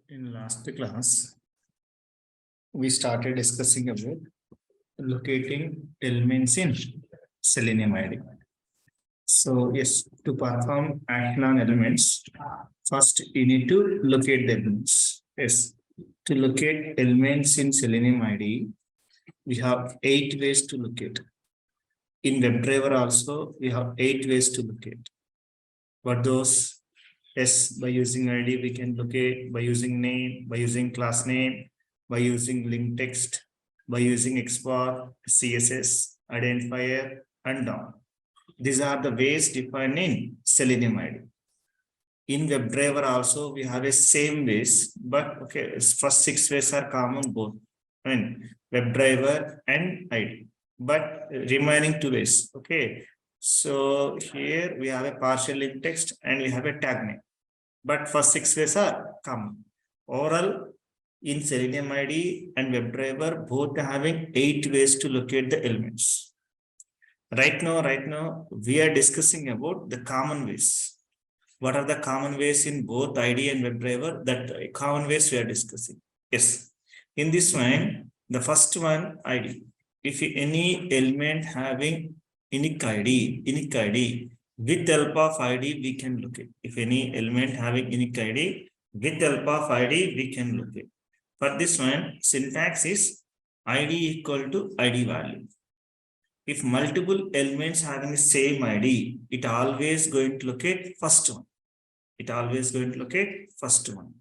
In last class, we started discussing about locating elements in Selenium ID. So yes, to perform action on elements, first you need to locate the elements. Yes, to locate elements in Selenium ID, we have 8 ways to locate. In WebDriver also, we have 8 ways to locate. What those? Yes, by using ID, we can locate by using name, by using class name, by using link text, by using XPath, CSS, identifier, and down. These are the ways defined in Selenium ID. In WebDriver also, we have a same ways, but okay, first 6 ways are common both. I mean, WebDriver and ID, but remaining 2 ways. Okay, so here we have a partial link text and we have a tag name. But first 6 ways are common. Overall, in Selenium ID and WebDriver, both having 8 ways to locate the elements. Right now, we are discussing about the common ways. What are the common ways in both ID and WebDriver? That common ways we are discussing. Yes. In this one, the first one, ID. If any element having unique ID, with help of ID, we can locate. If any element having unique ID, with help of ID, we can locate. For this one, syntax is ID equal to ID value. If multiple elements having the same ID, it always going to locate first one. It always going to locate first one.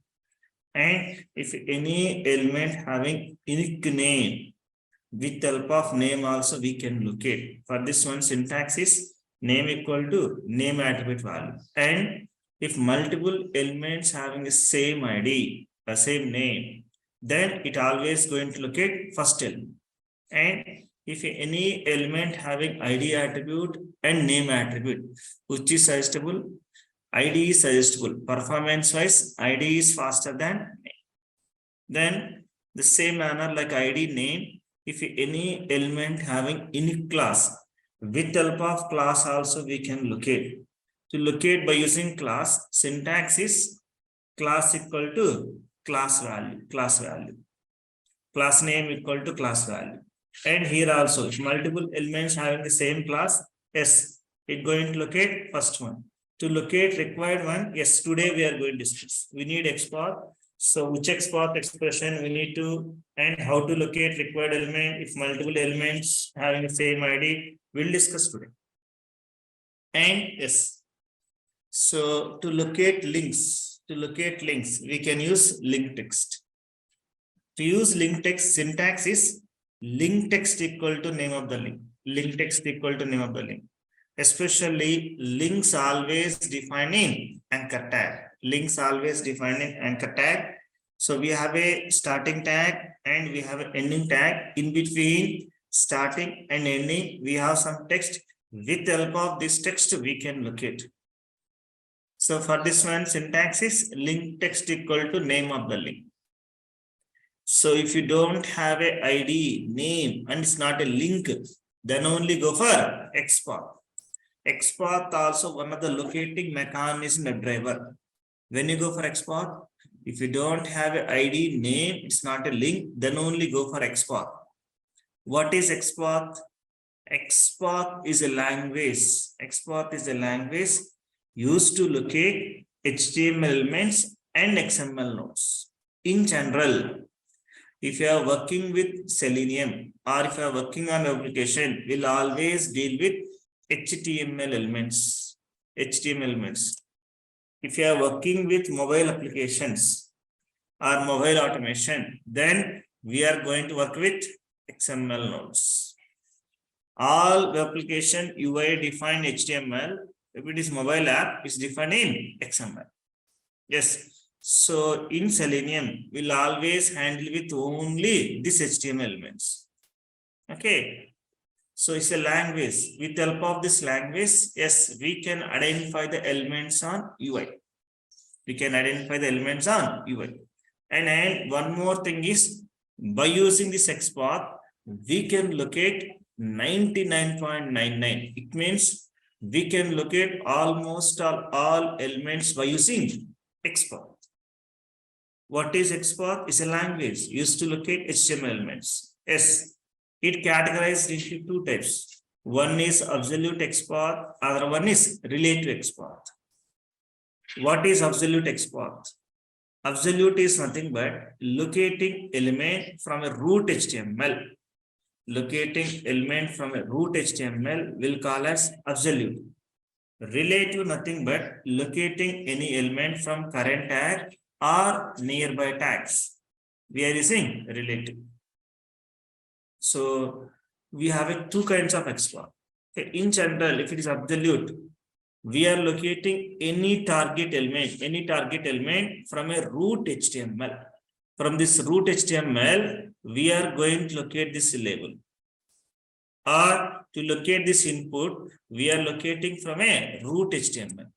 And if any element having unique name, with help of name also we can locate. For this one, syntax is name equal to name attribute value. And if multiple elements having the same ID, the same name, then it always going to locate first element. And if any element having ID attribute and name attribute, which is suggestible, ID is suggestible. Performance wise, ID is faster than name. Then the same manner like ID name, if any element having unique class, with help of class also we can locate. To locate by using class, syntax is class equal to class value. Class name equal to class value. And here also, if multiple elements having the same class, yes, it going to locate first one. To locate required one, yes, today we are going to discuss. We need XPath. So which XPath expression we need to, and how to locate required element if multiple elements having the same ID, we'll discuss today. And yes, so to locate links, we can use link text. To use link text, syntax is link text equal to name of the link. Link text equal to name of the link. Especially links always defining anchor tag. Links always defining anchor tag. So we have a starting tag and we have an ending tag. In between starting and ending, we have some text. With the help of this text, we can locate. So for this one, syntax is link text equal to name of the link. So if you don't have a ID, name, and it's not a link, then only go for XPath. XPath also one of the locating mechanism in WebDriver. When you go for XPath, if you don't have an ID, name, it's not a link, then only go for XPath. What is XPath? XPath is a language. XPath is a language used to locate HTML elements and XML nodes. In general, if you are working with Selenium or if you are working on application, we'll always deal with HTML elements. If you are working with mobile applications or mobile automation, then we are going to work with XML nodes. All application UI defined HTML. If it is mobile app, it's defined in XML. Yes. So in Selenium, we'll always handle with only this HTML elements. Okay. So it's a language. With the help of this language, yes, we can identify the elements on UI. And one more thing is, by using this XPath, we can locate 99.99. It means we can locate almost all elements by using XPath. What is XPath? Is a language used to locate HTML elements. Yes, it categorized into two types. One is absolute XPath, other one is relative XPath. What is absolute XPath? Absolute is nothing but locating element from a root HTML. Locating element from a root HTML will call as absolute. Relative nothing but locating any element from current tag or nearby tags. We are using relative. So we have two kinds of XPath. In general, if it is absolute, we are locating any target element from a root HTML. From this root HTML, we are going to locate this label. Or to locate this input, we are locating from a root HTML.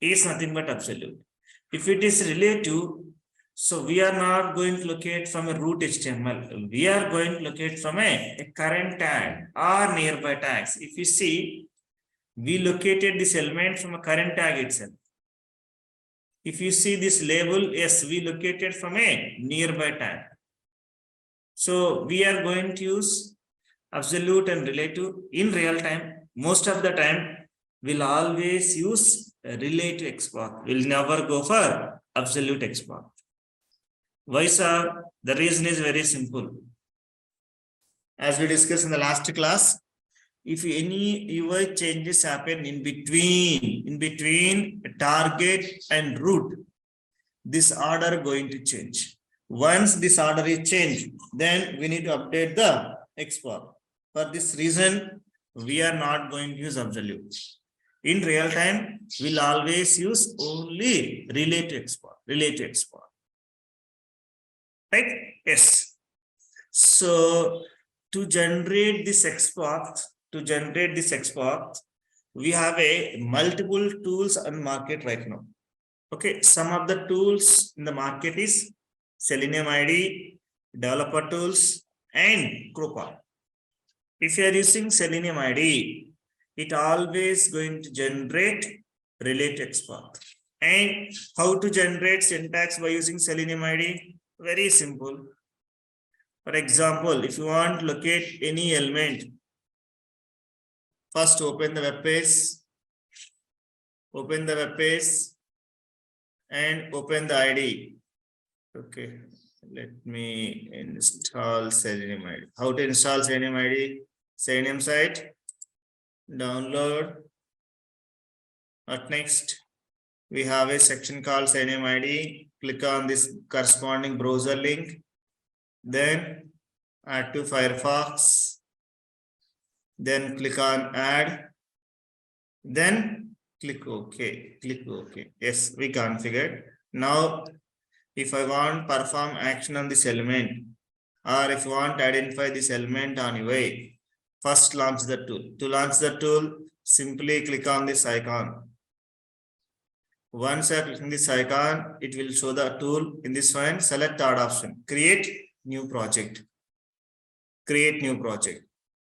Is nothing but absolute. If it is relative, so we are not going to locate from a root HTML. We are going to locate from a current tag or nearby tags. If you see, we located this element from a current tag itself. If you see this label, yes, we located from a nearby tag. So we are going to use absolute and relative in real time. Most of the time, we'll always use relative XPath. We'll never go for absolute XPath. Why, sir? The reason is very simple. As we discussed in the last class, if any UI changes happen in between target and root, this order going to change. Once this order is changed, then we need to update the XPath. For this reason, we are not going to use absolute. In real time, we'll always use only relative XPath. Right? Yes. So to generate this XPath, we have a multiple tools on market right now. Okay, some of the tools in the market is Selenium ID, developer tools, and ChroPath. If you are using Selenium ID, it always going to generate relative XPath. And how to generate syntax by using Selenium ID? Very simple. For example, if you want to locate any element, first open the web page, and open the ID. Okay, let me install Selenium ID. How to install Selenium ID? Selenium site, download. At next, we have a section called Selenium ID. Click on this corresponding browser link. Then add to Firefox. Then click on add. Then click OK. Yes, we configured. Now, if I want perform action on this element, or if you want to identify this element on UI, first launch the tool. To launch the tool, simply click on this icon. Once I click on this icon, it will show the tool. In this one, select third option, create new project.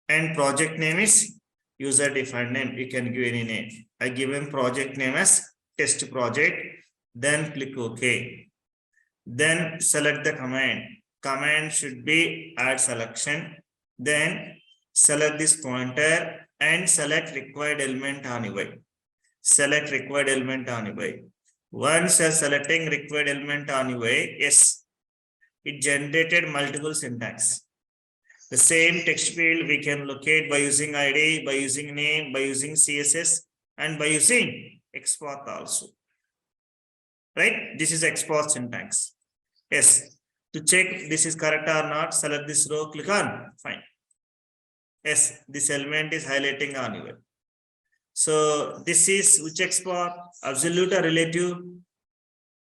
And project name is user defined name. You can give any name. I give him project name as test project. Then click OK. Then select the command. Command should be add selection. Then select this pointer and select required element on UI. Once selecting required element on UI, yes, it generated multiple syntax. The same text field we can locate by using ID, by using name, by using CSS, and by using XPath also. Right? This is XPath syntax. Yes. To check this is correct or not, select this row, click on fine. Yes, this element is highlighting on UI. So this is which XPath? Absolute or relative?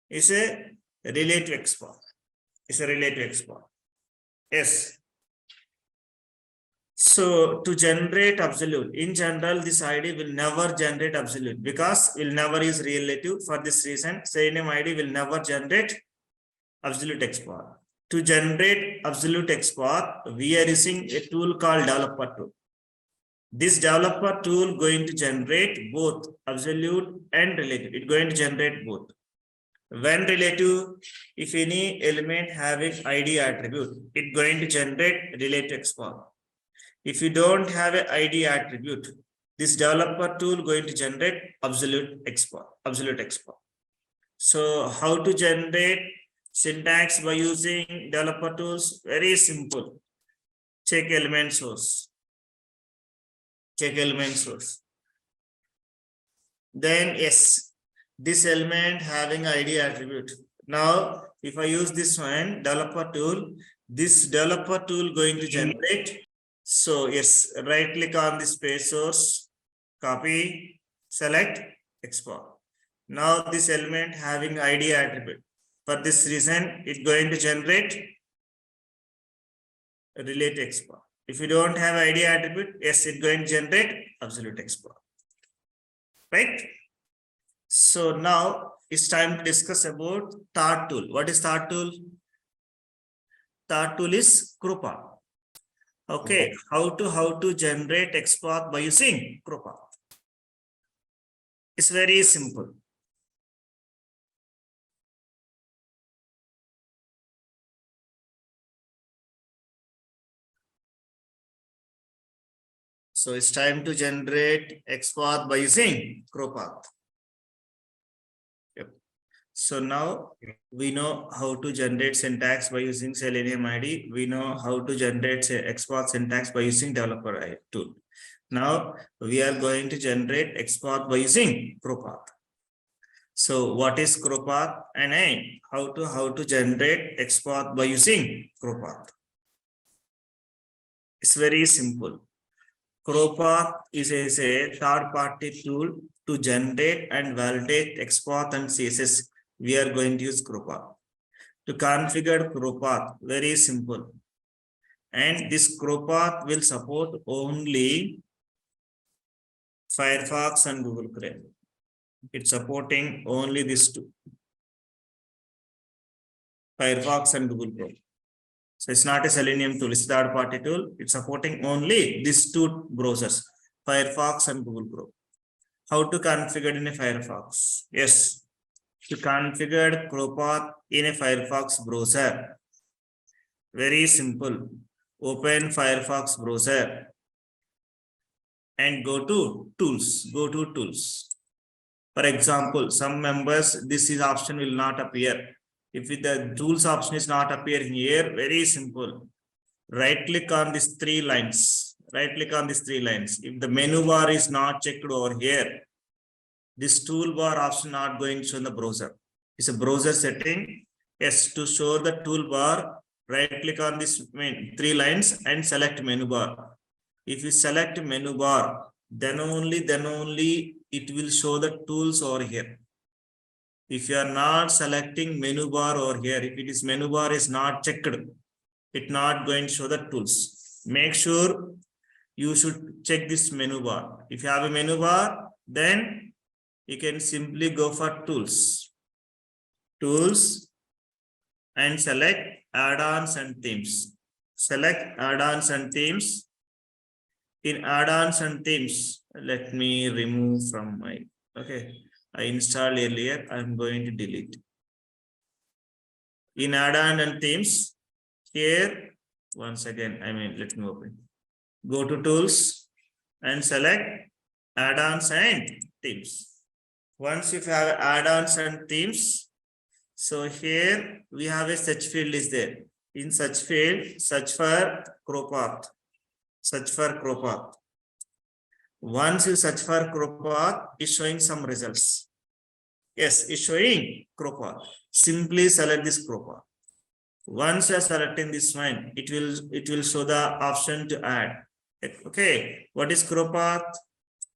Is a relative XPath. Yes. So to generate absolute, in general, this ID will never generate absolute because we'll never use relative. For this reason, Selenium ID will never generate absolute XPath. To generate absolute XPath, we are using a tool called developer tool. This developer tool going to generate both absolute and relative. It's going to generate both. When relative, if any element having id attribute, it going to generate relative XPath. If you don't have an id attribute, this developer tool going to generate absolute XPath. So how to generate syntax by using developer tools? Very simple. Check element source. Check element source. Then yes, this element having id attribute. Now if I use this one developer tool, this developer tool going to generate. So yes, right click on this page source, copy, select, export. Now this element having id attribute. For this reason, it's going to generate relate export. If you don't have id attribute, yes, it's going to generate absolute export. Right? So now it's time to discuss about third tool. What is third tool? Third tool is ChroPath. Okay, how to generate XPath by using ChroPath? It's very simple. So it's time to generate XPath by using ChroPath. Yep. So now we know how to generate syntax by using Selenium ID. We know how to generate XPath syntax by using developer tool. Now we are going to generate XPath by using ChroPath. So what is ChroPath and how to generate XPath by using ChroPath? It's very simple. ChroPath is a third-party tool to generate and validate XPath and CSS. We are going to use ChroPath. To configure ChroPath, very simple. And this ChroPath will support only Firefox and Google Chrome. It's supporting only these two, Firefox and Google Chrome. So it's not a Selenium tool, it's a third-party tool. It's supporting only these two browsers, Firefox and Google Chrome. How to configure in a Firefox? Yes, to configure ChroPath in a Firefox browser. Very simple. Open Firefox browser and go to tools. Go to tools. For example, some members, this is option will not appear. If the tools option is not appearing here, very simple. Right click on these three lines. Right click on these three lines. If the menu bar is not checked over here, this toolbar option not going to show in the browser. It's a browser setting. Yes, to show the toolbar, right click on this three lines and select menu bar. If you select menu bar, then only it will show the tools over here. If you are not selecting menu bar over here, if it is menu bar is not checked, it not going to show the tools. Make sure you should check this menu bar. If you have a menu bar, then you can simply go for tools and select add-ons and themes. Select add-ons and themes. In add-ons and themes, let me remove from my, okay, I installed earlier, I'm going to delete. In add-on and themes, here, once again, let me open. Go to tools and select add-ons and themes. Once you have add-ons and themes, so here we have a search field is there. In search field, search for ChroPath. Search for ChroPath. Once you search for ChroPath, it's showing some results. Yes, it's showing ChroPath. Simply select this ChroPath. Once you are selecting this one, it will show the option to add. Okay, what is ChroPath?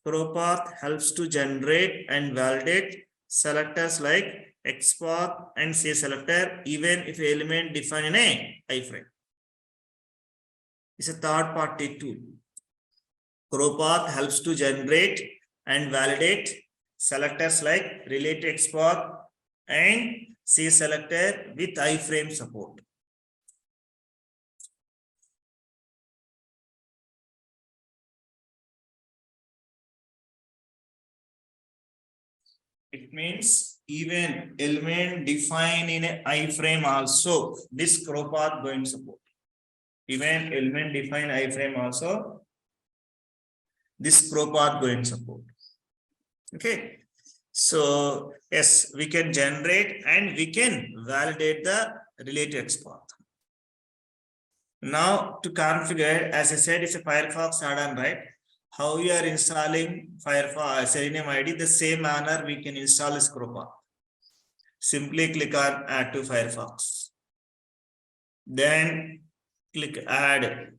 ChroPath helps to generate and validate selectors like XPath and CSS selector, even if element defined in a iframe. It's a third-party tool. ChroPath helps to generate and validate selectors like relate XPath and CSS selector with iframe support. It means even element defined in a iframe also, this ChroPath going to support. Even element defined iframe also, this ChroPath going to support. Okay. So yes, we can generate and we can validate the related XPath. Now to configure, as I said, it's a Firefox add-on, right? How we are installing Firefox Selenium ID, the same manner we can install this ChroPath. Simply click on Add to Firefox. Then click Add.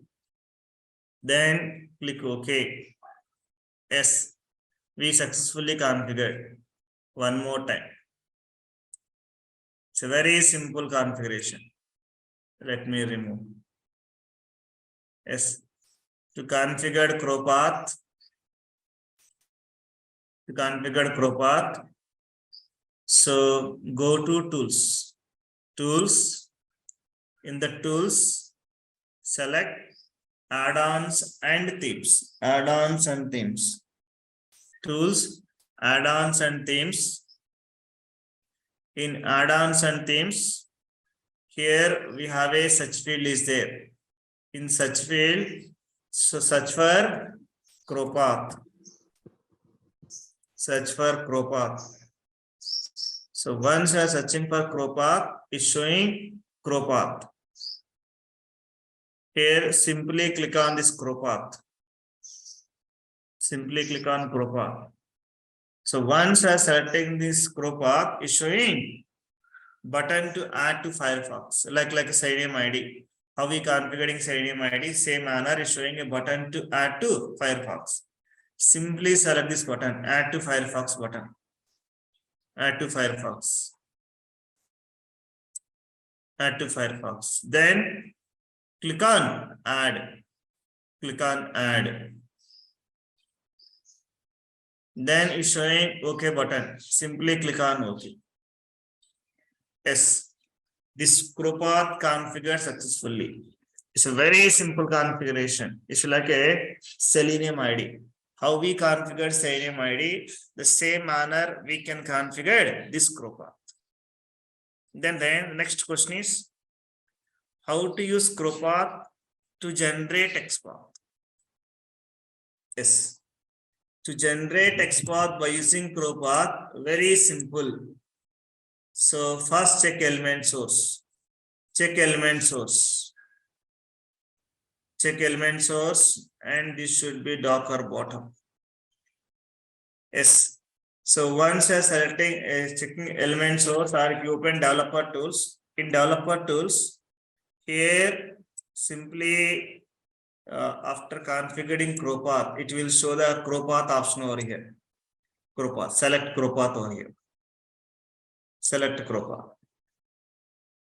Then click OK. Yes, we successfully configured. One more time. It's a very simple configuration. Let me remove. Yes, to configure ChroPath. So go to Tools. Tools. In the Tools, select Add-ons and Themes. Add-ons and Themes. Tools, Add-ons and Themes. In Add-ons and Themes, here we have a search field is there. In search field, so search for ChroPath. Search for ChroPath. So once you are searching for ChroPath, it's showing ChroPath. Here, simply click on this ChroPath. Simply click on ChroPath. So once you are selecting this ChroPath, it's showing button to add to Firefox, like a Selenium ID. How we configuring Selenium ID? Same manner is showing a button to add to Firefox. Simply select this button, Add to Firefox button. Add to Firefox. Add to Firefox. Then click on Add. Click on Add. Then it's showing OK button. Simply click on OK. Yes, this ChroPath configured successfully. It's a very simple configuration. It's like a Selenium ID. How we configure Selenium ID, the same manner we can configure this ChroPath. Then the next question is how to use ChroPath to generate XPath. Yes, to generate XPath by using ChroPath, very simple. So first check element source. Check element source. Check element source, and this should be Docker bottom. Yes. So once you're selecting checking element source, or if you open developer tools, in developer tools, here simply after configuring ChroPath, it will show the ChroPath option over here. ChroPath, select ChroPath over here. Select ChroPath.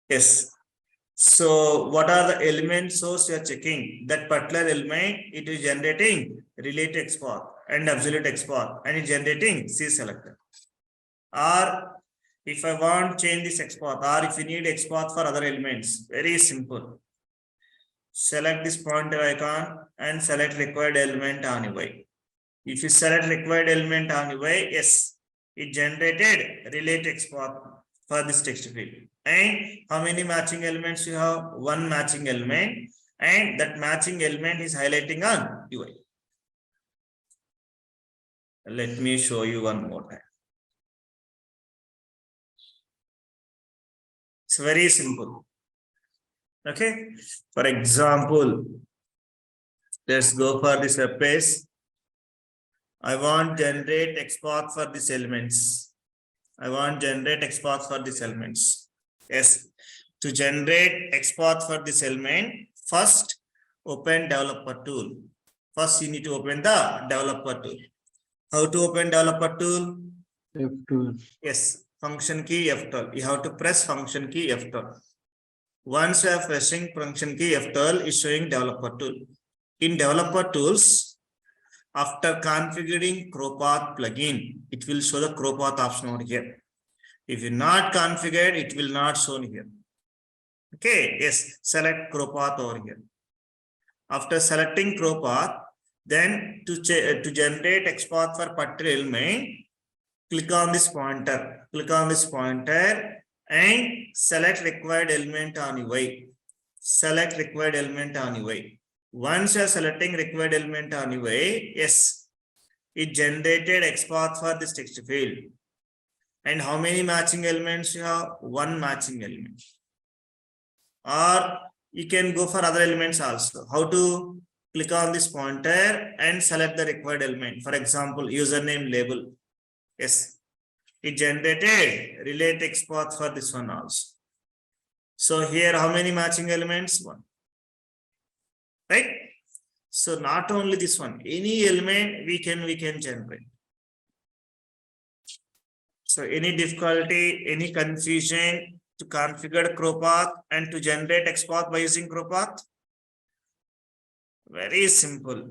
Yes. So what are the element source you are checking? That particular element, it is generating related XPath and absolute XPath, and it's generating C selector. Or if I want change this XPath, or if you need XPath for other elements, very simple. Select this pointer icon and select required element on UI. If you select required element on UI, yes, it generated related XPath for this text field. And how many matching elements you have? One matching element, and that matching element is highlighting on UI. Let me show you one more time. It's very simple. Okay. For example, let's go for this web page. I want generate XPath for these elements. I want generate XPath for these elements. Yes, to generate XPath for this element, first open developer tool. First, you need to open the developer tool. How to open developer tool? F12. Yes, function key F12. You have to press function key F12. Once you are pressing function key F12, is showing developer tool. In developer tools, after configuring ChroPath plugin, it will show the ChroPath option over here. If you not configured, it will not show here. Okay, yes, select ChroPath over here. After selecting ChroPath, then to generate XPath for particular element, click on this pointer, and select required element on UI. Select required element on UI. Once you are selecting required element on UI, yes, it generated XPath for this text field. And how many matching elements you have? One matching element. Or you can go for other elements also. How to? Click on this pointer and select the required element. For example, username label. Yes, it generated relate XPath for this one also. So here, how many matching elements? One. Right? So not only this one, any element we can generate. So any difficulty, any confusion to configure ChroPath and to generate XPath by using ChroPath? Very simple.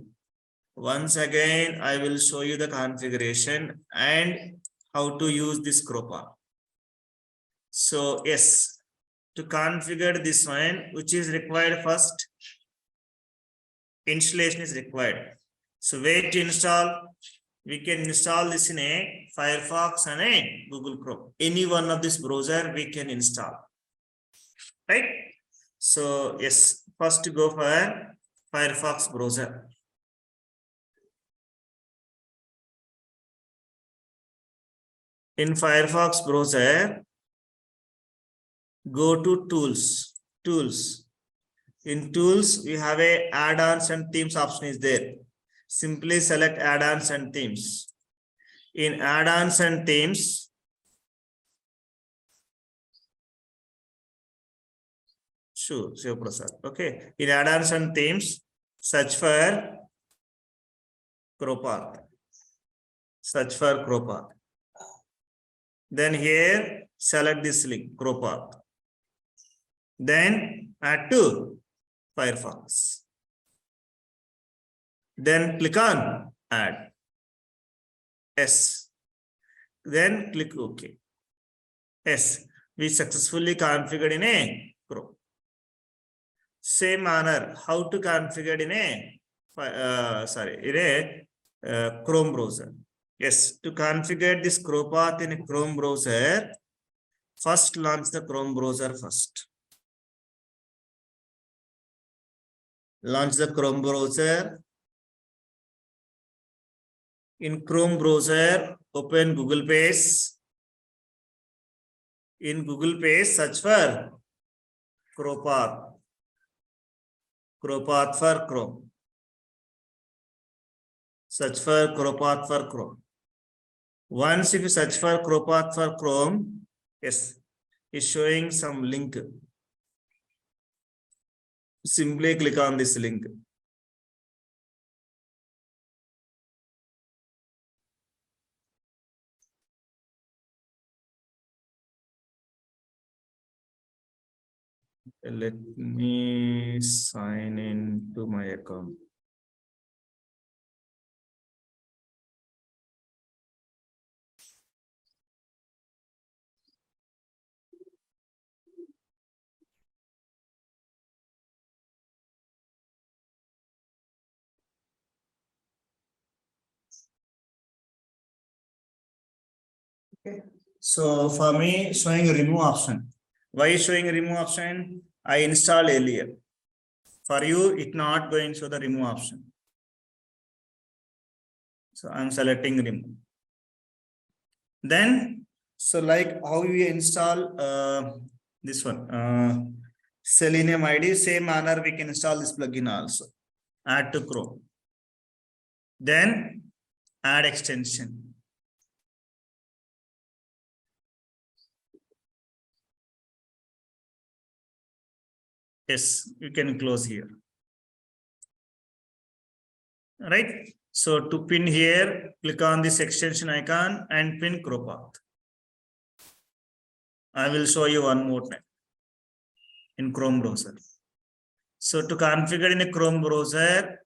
Once again, I will show you the configuration and how to use this ChroPath. So yes, to configure this one, which is required first, installation is required. So where to install? We can install this in a Firefox and a Google Chrome. Any one of this browser we can install. Right? So yes, first to go for Firefox browser. In Firefox browser, go to tools. In tools, we have a add-ons and themes option is there. Simply select add-ons and themes. In add-ons and themes, sure, Prasad. Okay. In add-ons and themes, search for ChroPath. Search for ChroPath. Then here, select this link, ChroPath. Then add to Firefox. Then click on add. Yes. Then click OK. Yes. We successfully configured in a Chrome. Same manner, how to configure in a Chrome browser. Yes, to configure this ChroPath in a Chrome browser, first launch the Chrome browser first. Launch the Chrome browser. In Chrome browser, open Google Page. In Google Page, search for ChroPath. ChroPath for Chrome. Search for ChroPath for Chrome. Once if you search for ChroPath for Chrome, yes, it's showing some link. Simply click on this link. Let me sign in to my account. Okay. So for me, showing remove option. Why is showing remove option? I installed earlier. For you, it not going to show the remove option. So I'm selecting remove. Then, so like how we install this one, Selenium ID, same manner we can install this plugin also. Add to Chrome. Then add extension. Yes, you can close here. Right? So to pin here, click on this extension icon and pin ChroPath. I will show you one more time in Chrome browser. So to configure in a Chrome browser,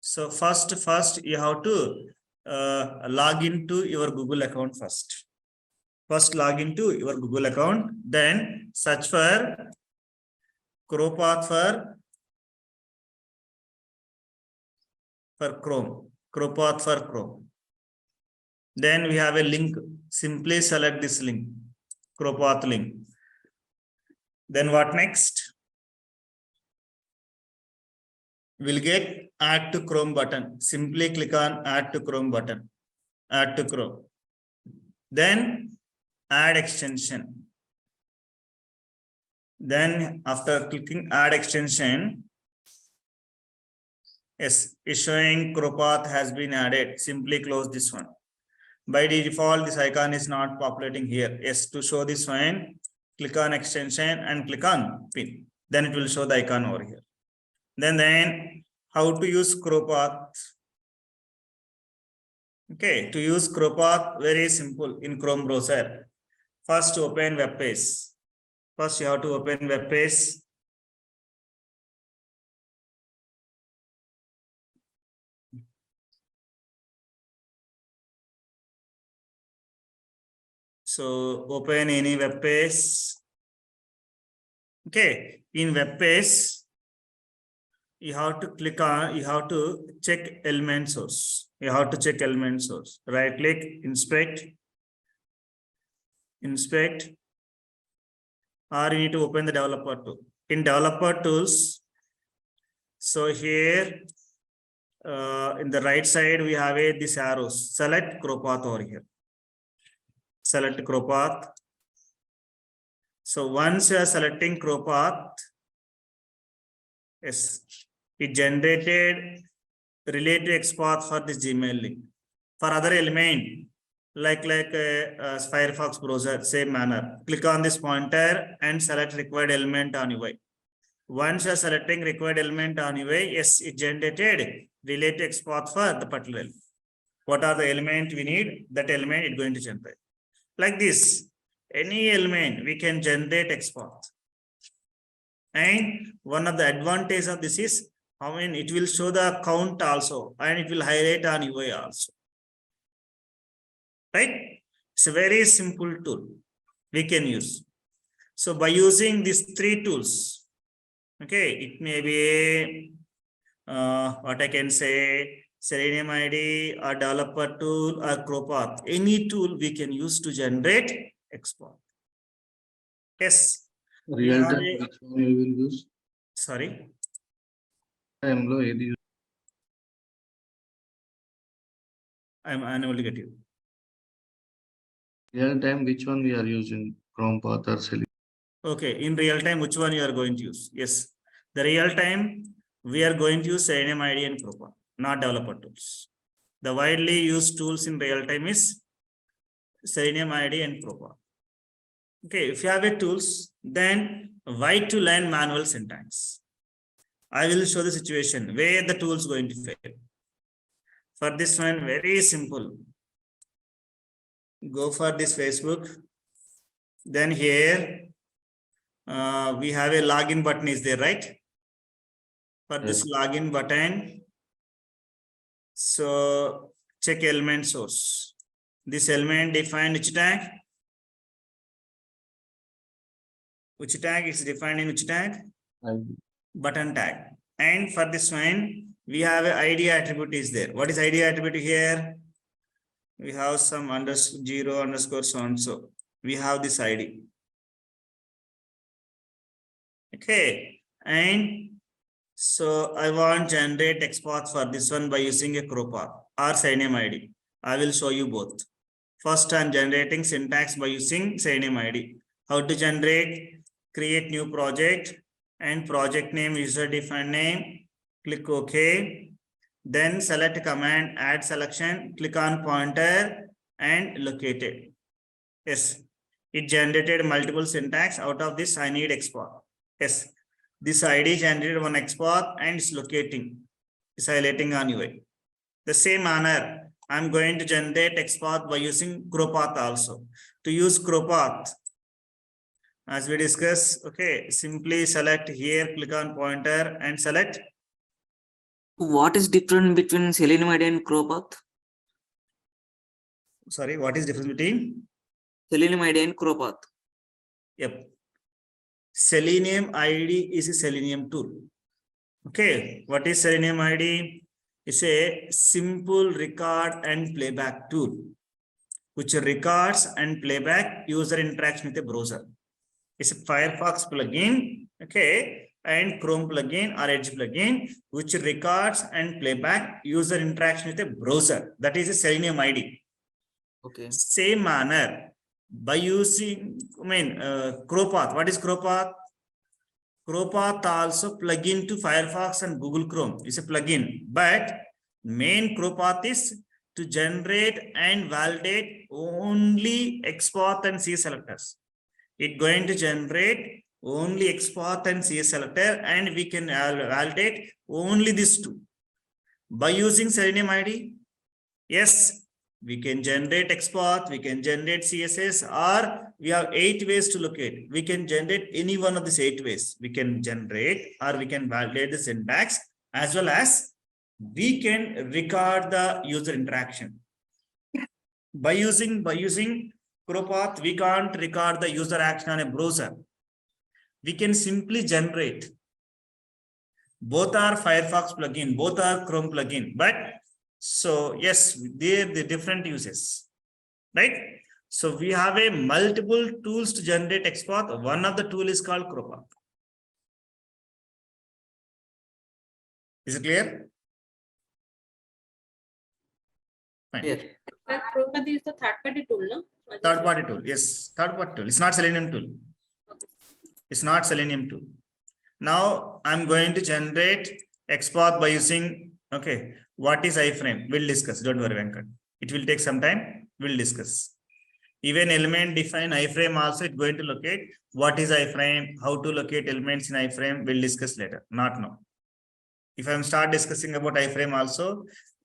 so first you have to log into your Google account first. First log into your Google account, then search for ChroPath for Chrome. ChroPath for Chrome. Then we have a link. Simply select this link, ChroPath link. Then what next? We'll get add to Chrome button. Simply click on add to Chrome button. Add to Chrome. Then add extension. Then after clicking add extension, yes, it's showing ChroPath has been added. Simply close this one. By default, this icon is not populating here. Yes, to show this one, click on extension and click on pin. Then it will show the icon over here. Then how to use ChroPath? Okay, to use ChroPath, very simple in Chrome browser. First, open web page. First, you have to open web page. So open any web page. Okay, in web page, you have to click on, you have to check element source. You have to check element source. Right click, inspect, or you need to open the developer tool. In developer tools, so here in the right side, we have this arrows. Select ChroPath over here. Select ChroPath. So once you are selecting ChroPath, yes, it generated related XPath for this Gmail link. For other element, like Firefox browser, same manner. Click on this pointer and select required element on UI. Once you are selecting required element on UI, yes, it generated related XPath for the particular element. What are the element we need? That element it's going to generate. Like this, any element we can generate XPath. And one of the advantage of this is, it will show the count also, and it will highlight on UI also. Right? It's a very simple tool we can use. So by using these three tools, okay, it may be what I can say, Selenium ID, or developer tool, or ChroPath. Any tool we can use to generate XPath. Yes. Real time, which one you will use? Sorry. I'm low. I'm unable to get you. real time, which one we are using? ChroPath or Selenium? Okay, in real time, which one you are going to use? Yes, the real time we are going to use Selenium ID and ChroPath, not developer tools. The widely used tools in real time is Selenium ID and ChroPath. Okay, if you have a tools, then why to learn manual syntax? I will show the situation where the tool is going to fail. For this one, very simple. Go for this Facebook. Then here we have a login button is there, right? For this login button, so check element source. This element defined which tag? Which tag is defined in which tag? Button tag. And for this one, we have an ID attribute is there. What is ID attribute here? We have some _0 _ so and so. We have this ID. Okay, and so I want generate XPath for this one by using a ChroPath or Selenium ID. I will show you both. First, I'm generating syntax by using Selenium ID. How to generate? Create new project and project name, user defined name. Click OK. Then select command, add selection. Click on pointer and locate it. Yes, it generated multiple syntax. Out of this, I need XPath. Yes, this ID generated one XPath and it's locating, it's highlighting on UI. The same manner, I'm going to generate XPath by using ChroPath also. To use ChroPath, as we discussed, okay, simply select here, click on pointer and select. What is different between Selenium ID and ChroPath? Sorry, what is difference between? Selenium ID and ChroPath. Yep. Selenium ID is a Selenium tool. Okay, what is Selenium ID? It's a simple record and playback tool. which records and playback user interaction with a browser. It's a Firefox plugin, okay, and Chrome plugin or Edge plugin, which records and playback user interaction with a browser. That is a Selenium ID. Okay. Same manner, by using, ChroPath. What is ChroPath? ChroPath also plugin to Firefox and Google Chrome. It's a plugin, but main ChroPath is to generate and validate only XPath and CSS selectors. It's going to generate only XPath and CSS selector, and we can validate only these two. By using Selenium ID, yes, we can generate XPath, we can generate CSS, or we have 8 ways to locate. We can generate any one of these 8 ways. We can generate or we can validate the syntax, as well as we can record the user interaction. By using ChroPath, we can't record the user action on a browser. We can simply generate. Both are Firefox plugin, both are Chrome plugin, but so yes, they're the different uses, right? So we have a multiple tools to generate XPath. One of the tool is called ChroPath. Is it clear? Fine. Yeah. ChroPath is the third-party tool, no? Third party tool, yes, third party tool. It's not Selenium tool. It's not Selenium tool. Now I'm going to generate XPath by using, okay, what is iframe? We'll discuss. Don't worry, Venkat. It will take some time. We'll discuss. Even element define iframe also, it's going to locate what is iframe, how to locate elements in iframe. We'll discuss later, not now. If I start discussing about iframe also,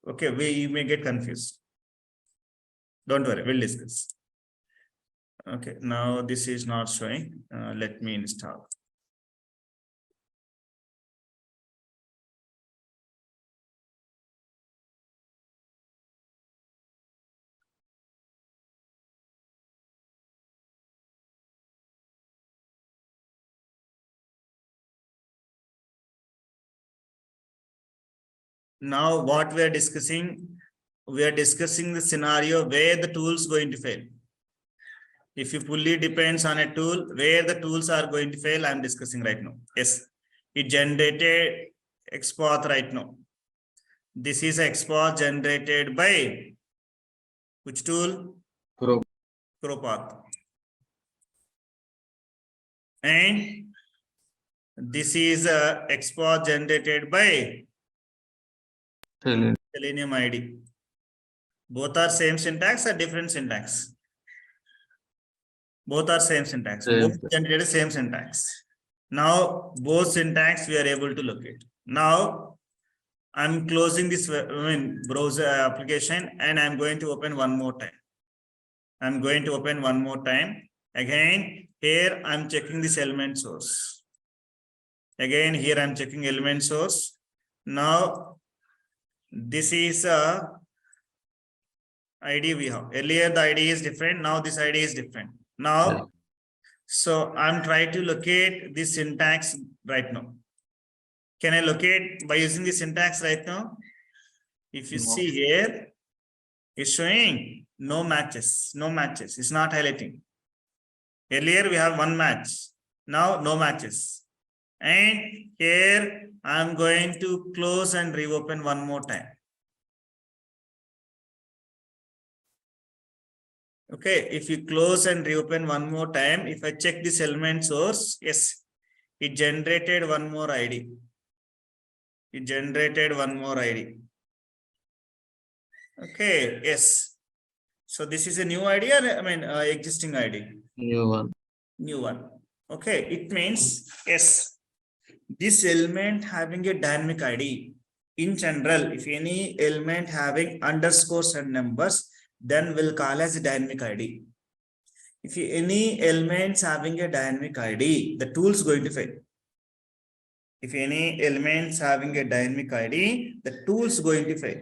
okay, you may get confused. Don't worry, we'll discuss. Okay, now this is not showing. Let me install. Now what we are discussing the scenario where the tools going to fail. If you fully depends on a tool, where the tools are going to fail, I'm discussing right now. Yes, it generated XPath right now. This is XPath generated by which tool? ChroPath. And this is a XPath generated by Selenium ID. Both are same syntax or different syntax? Both are same syntax. Both generated same syntax. Now both syntax we are able to locate. Now I'm closing this browser application and I'm going to open one more time. I'm going to open one more time. Again, here I'm checking this element source. Again, here I'm checking element source. Now this is a ID we have. Earlier the ID is different. Now this ID is different. Now, so I'm trying to locate this syntax right now. Can I locate by using the syntax right now? If you see here, it's showing no matches, no matches. It's not highlighting. Earlier we have one match. Now no matches. And here I'm going to close and reopen one more time. Okay, if you close and reopen one more time, if I check this element source, yes, it generated one more ID. It generated one more ID. Okay, yes. So this is a new ID or existing ID? New one. New one. Okay, it means yes, this element having a dynamic ID. In general, if any element having underscores and numbers, then we'll call as a dynamic ID. If any elements having a dynamic ID, the tool is going to fail. If any elements having a dynamic ID, the tool is going to fail.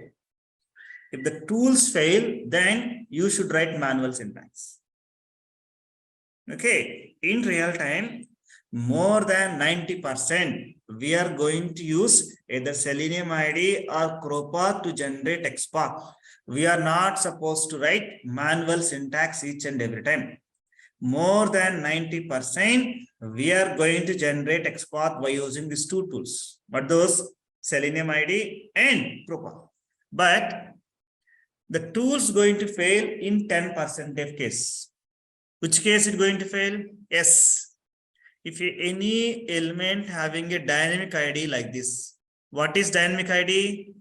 If the tools fail, then you should write manual syntax. Okay, in real time, more than 90%, we are going to use either Selenium ID or ChroPath to generate XPath. We are not supposed to write manual syntax each and every time. More than 90%, we are going to generate XPath by using these two tools, but those Selenium ID and ChroPath. But the tools going to fail in 10% case. Which case it going to fail? Yes. If any element having a dynamic ID like this, what is dynamic ID?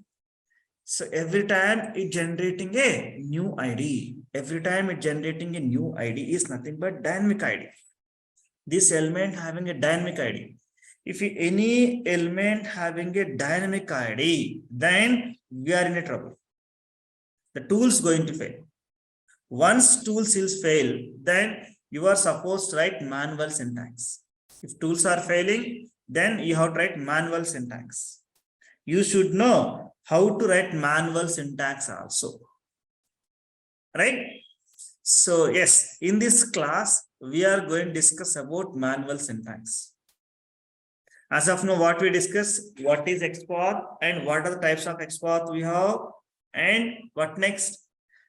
So every time it generating a new ID, every time it generating a new ID is nothing but dynamic ID. This element having a dynamic ID. If any element having a dynamic ID, then we are in a trouble. The tool is going to fail. Once tools is fail, then you are supposed to write manual syntax. If tools are failing, then you have to write manual syntax. You should know how to write manual syntax also. Right? So yes, in this class, we are going to discuss about manual syntax. As of now, what we discuss, what is XPath and what are the types of XPath we have, and what next?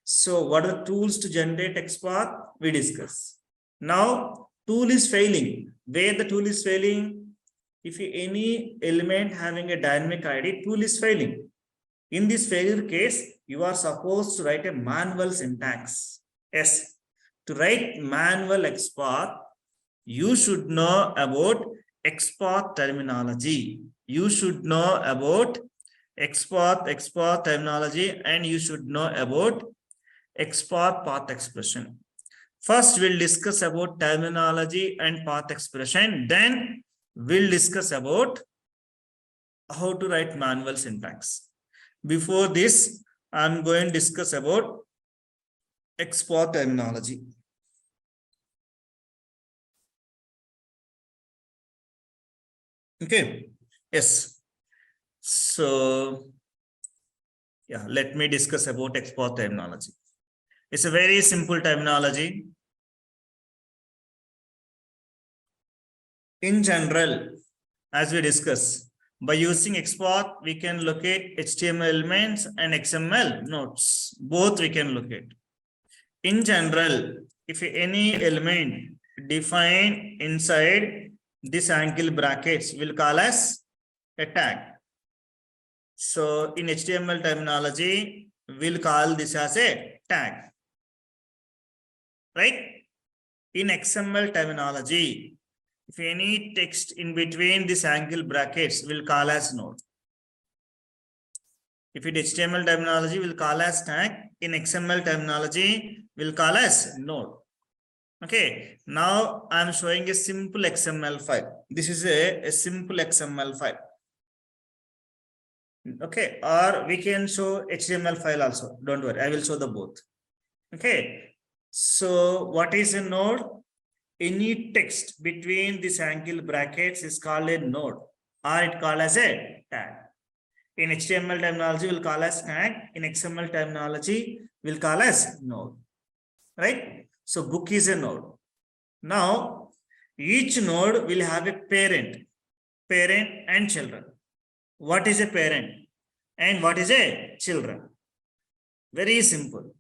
So what are the tools to generate XPath? We discuss. Now, tool is failing. Where the tool is failing? If any element having a dynamic ID, tool is failing. In this failure case, you are supposed to write a manual syntax. Yes, to write manual XPath, you should know about XPath terminology. You should know about XPath terminology, and you should know about XPath path expression. First, we'll discuss about terminology and path expression. Then we'll discuss about how to write manual syntax. Before this, I'm going to discuss about XPath terminology. Okay. Yes. So, yeah, let me discuss about XPath terminology. It's a very simple terminology. In general, as we discuss, by using XPath, we can locate HTML elements and XML nodes. Both we can locate. In general, if any element defined inside this angle brackets will call as a tag. So in HTML terminology, we'll call this as a tag. Right? In XML terminology, if any text in between this angle brackets will call as node. If it HTML terminology will call as tag, in XML terminology will call as node. Okay, now I'm showing a simple XML file. This is a simple XML file. Okay, or we can show HTML file also. Don't worry, I will show the both. Okay, so what is a node? Any text between this angle brackets is called a node, or it called as a tag. In HTML terminology, we'll call as tag. In XML terminology, we'll call as node. Right? So book is a node. Now, each node will have a parent and children. What is a parent and what is a children? Very simple.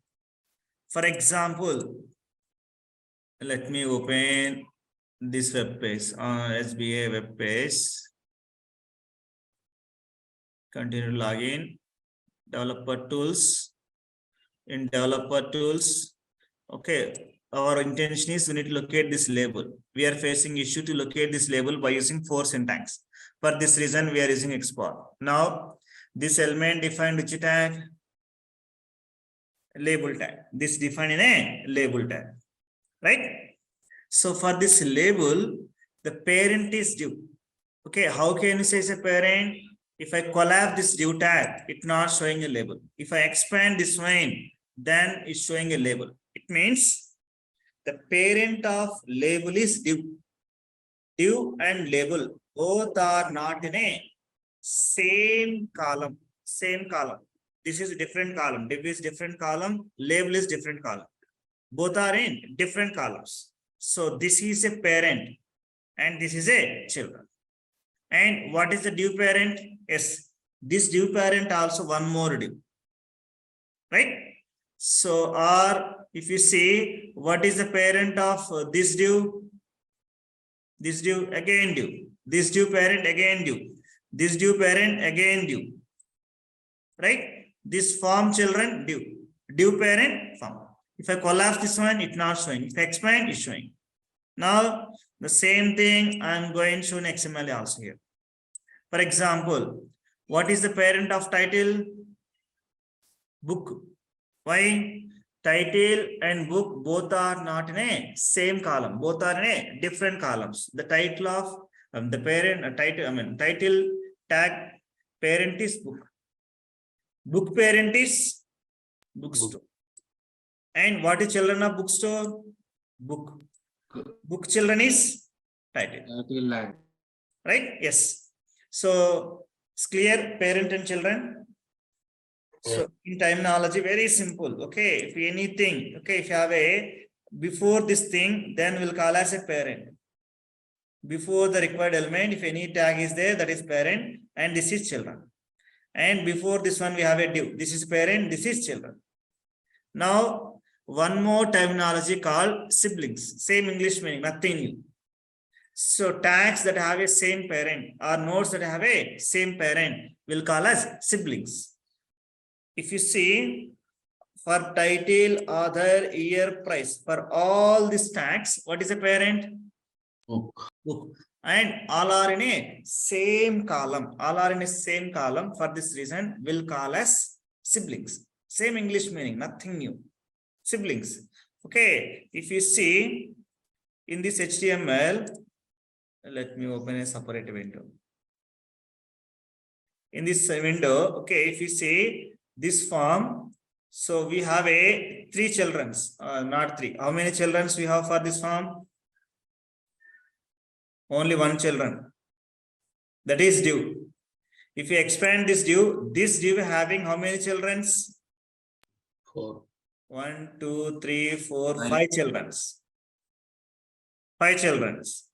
For example, let me open this web page on SBA web page. Continue login. Developer tools. In developer tools, okay. Our intention is we need to locate this label. We are facing issue to locate this label by using 4 syntax. For this reason, we are using XPath. Now, this element defined which tag? Label tag. This defined in a label tag. Right? So for this label, the parent is div. Okay, how can you say it's a parent? If I collapse this div tag, it's not showing a label. If I expand this one, then it's showing a label. It means the parent of label is div. Div and label both are not in a same column. Same column. This is a different column. Div is different column. Label is different column. Both are in different columns. So this is a parent. and this is a children. And what is the div parent? Yes, this div parent also one more div, right? So, or if you see what is the parent of this div? This div again div. This div parent again div. This div parent again div. Right? This form children div. Div parent form. If I collapse this one, it's not showing. If I expand, it's showing. Now, the same thing I'm going to show in XML also here. For example, what is the parent of title? Book. Why? Title and book both are not in a same column. Both are in a different columns. The title of the parent title tag parent is book. Book parent is bookstore. And what is children of bookstore? Book. Book children is title. Right? Yes. So it's clear, parent and children. So in terminology, very simple. Okay, if anything, okay, if you have a before this thing, then we'll call as a parent. Before the required element, if any tag is there, that is parent, and this is children. And before this one, we have a div. This is parent, this is children. Now, one more terminology called siblings. Same English meaning, nothing new. So tags that have a same parent or nodes that have a same parent will call as siblings. If you see for title, author, year, price, for all these tags, what is a parent? Book. Book. And all are in a same column. All are in a same column. For this reason, we'll call as siblings. Same English meaning, nothing new. Siblings. Okay. If you see in this HTML, let me open a separate window. In this window, okay, if you see this form, so we have a 3 childrens, not 3. How many childrens we have for this form? Only 1 children. That is div. If you expand this div having how many childrens? 4. 1, 2, 3, 4, 5 childrens. 5 childrens.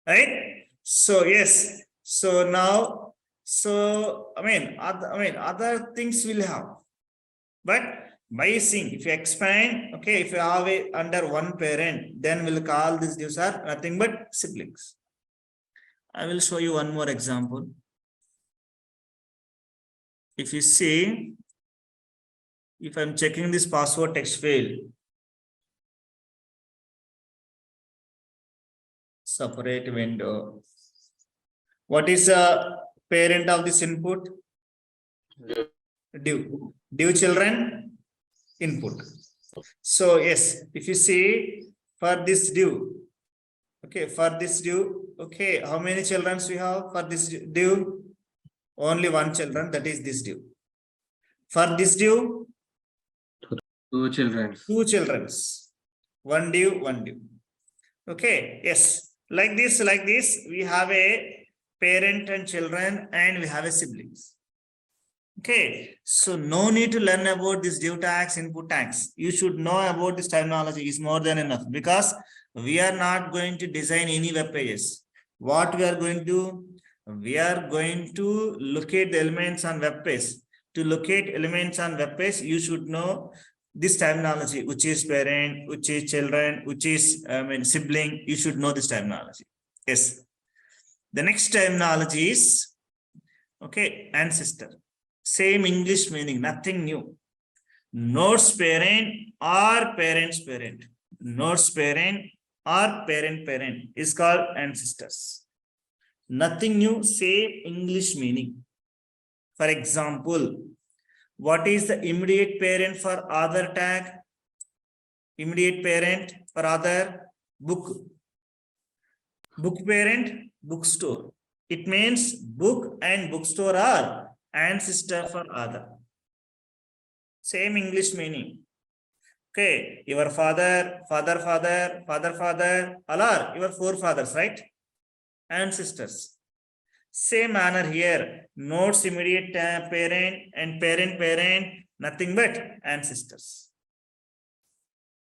Right? So yes. So now, other things will have. But by seeing, if you expand, okay, if you have a under one parent, then we'll call these divs are nothing but siblings. I will show you one more example. If you see, if I'm checking this password text field, separate window. What is the parent of this input? Div. Div children input. So yes, if you see for this div, okay, for this div, okay, how many children we have for this div? Only 1 children, that is this div. For this div, 2 children. 2 children. 1 div, 1 div. Okay, yes. Like this, we have a parent and children, and we have a siblings. Okay, so no need to learn about this div tags, input tags. You should know about this terminology is more than enough, because we are not going to design any web pages. What we are going to do? We are going to locate the elements on web page. To locate elements on web page, you should know this terminology, which is parent, which is children, which is sibling. You should know this terminology. Yes. The next terminology is, okay, ancestor. Same English meaning, nothing new. Nodes parent or parents parent. Nodes parent or parent is called ancestors. Nothing new, same English meaning. For example, what is the immediate parent for other tag? Immediate parent for other book. Book parent, bookstore. It means book and bookstore are ancestor for other. Same English meaning. Okay, your father, all are your forefathers, right? Ancestors. Same manner here. Nodes immediate parent and parent, nothing but ancestors.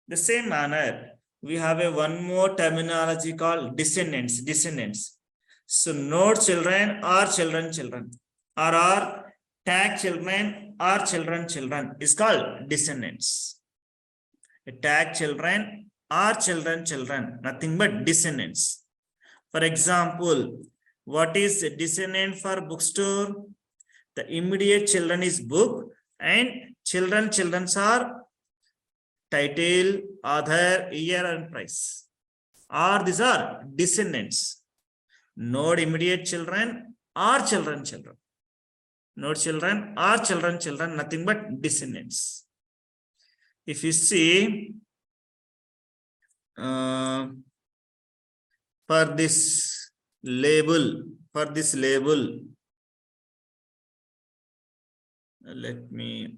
The same manner, we have a one more terminology called descendants. Descendants. So node children or children or tag children or children is called descendants. A tag children or children, nothing but descendants. For example, what is a descendant for bookstore? The immediate children is book and children are title, author, year and price. Or these are descendants. Node immediate children or children. Node children or children, nothing but descendants. If you see for this label, let me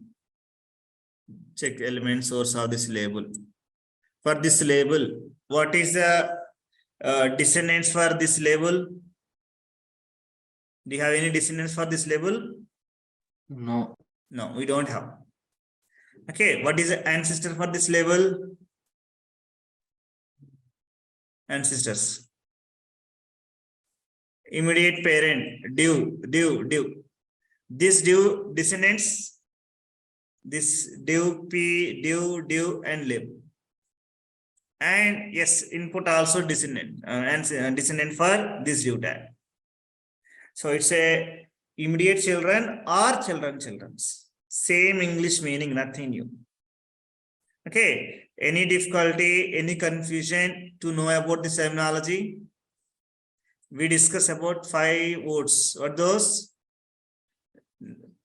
check element source of this label. For this label, what is the descendants for this label? Do you have any descendants for this label? No. No, we don't have. Okay, what is the ancestor for this label? Ancestors. Immediate parent, div. This div descendants, this div p, div and lib. And yes, input also descendant and descendant for this div tag. So it's a immediate children or children's. Same English meaning, nothing new. Okay, any difficulty, any confusion to know about this terminology? We discuss about 5 words. What those?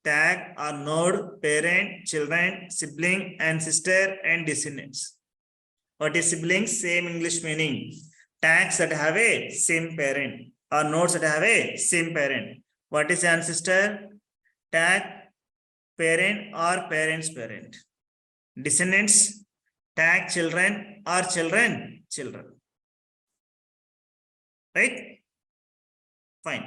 Tag or node, parent, children, sibling, ancestor, and descendants. What is siblings? Same English meaning. Tags that have a same parent or nodes that have a same parent. What is ancestor? Tag, parent or parent's parent. Descendants, tag children or children. Right? Fine.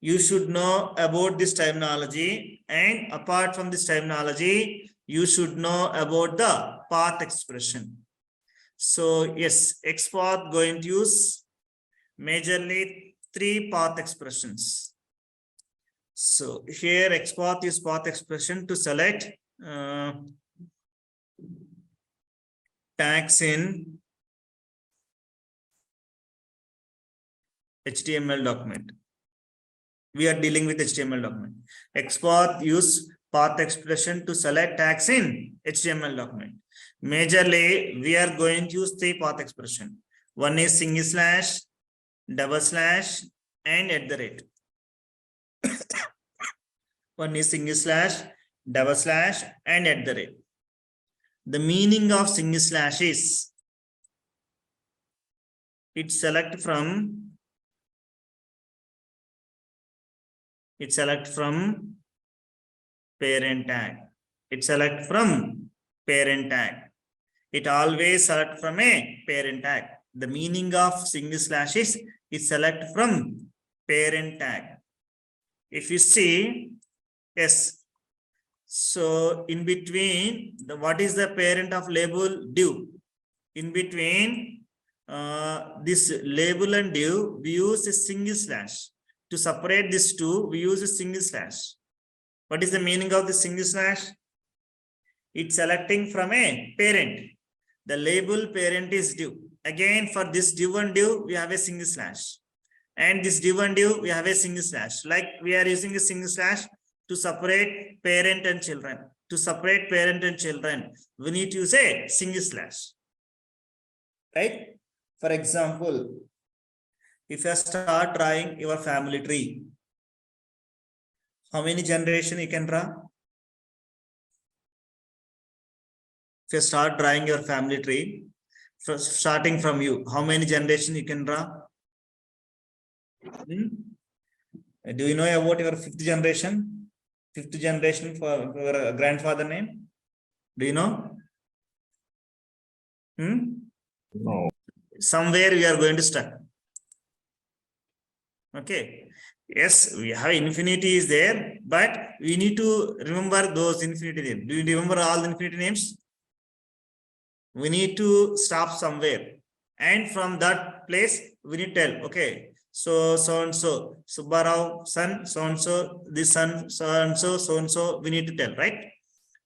You should know about this terminology, and apart from this terminology, you should know about the path expression. So yes, XPath going to use majorly 3 path expressions. So here XPath use path expression to select tags in HTML document. We are dealing with HTML document. XPath use path expression to select tags in HTML document. Majorly, we are going to use 3 path expression. One is single slash, double slash, and at the rate. One is single slash, double slash, and at the rate. The meaning of single slash is it select from parent tag. It select from parent tag. It always select from a parent tag. The meaning of single slash is it select from parent tag. If you see, yes. So in between, what is the parent of label? Div. In between this label and div, we use a single slash. To separate these two, we use a single slash. What is the meaning of the single slash? It's selecting from a parent. The label parent is div. Again, for this div and div, we have a single slash. And this div and div, we have a single slash. Like we are using a single slash to separate parent and children. To separate parent and children, we need to use a single slash. Right? For example, if you start drawing your family tree, how many generations you can draw? If you start drawing your family tree, starting from you, how many generations you can draw? Do you know about your 5th generation? 5th generation for your grandfather name? Do you know? No. Somewhere we are going to start. Okay. Yes, we have infinity is there, but we need to remember those infinity names. Do you remember all the infinity names? we need to stop somewhere. And from that place, we need to tell, okay, so and so, Subbarao, son, so and so, this son, so and so, we need to tell, right?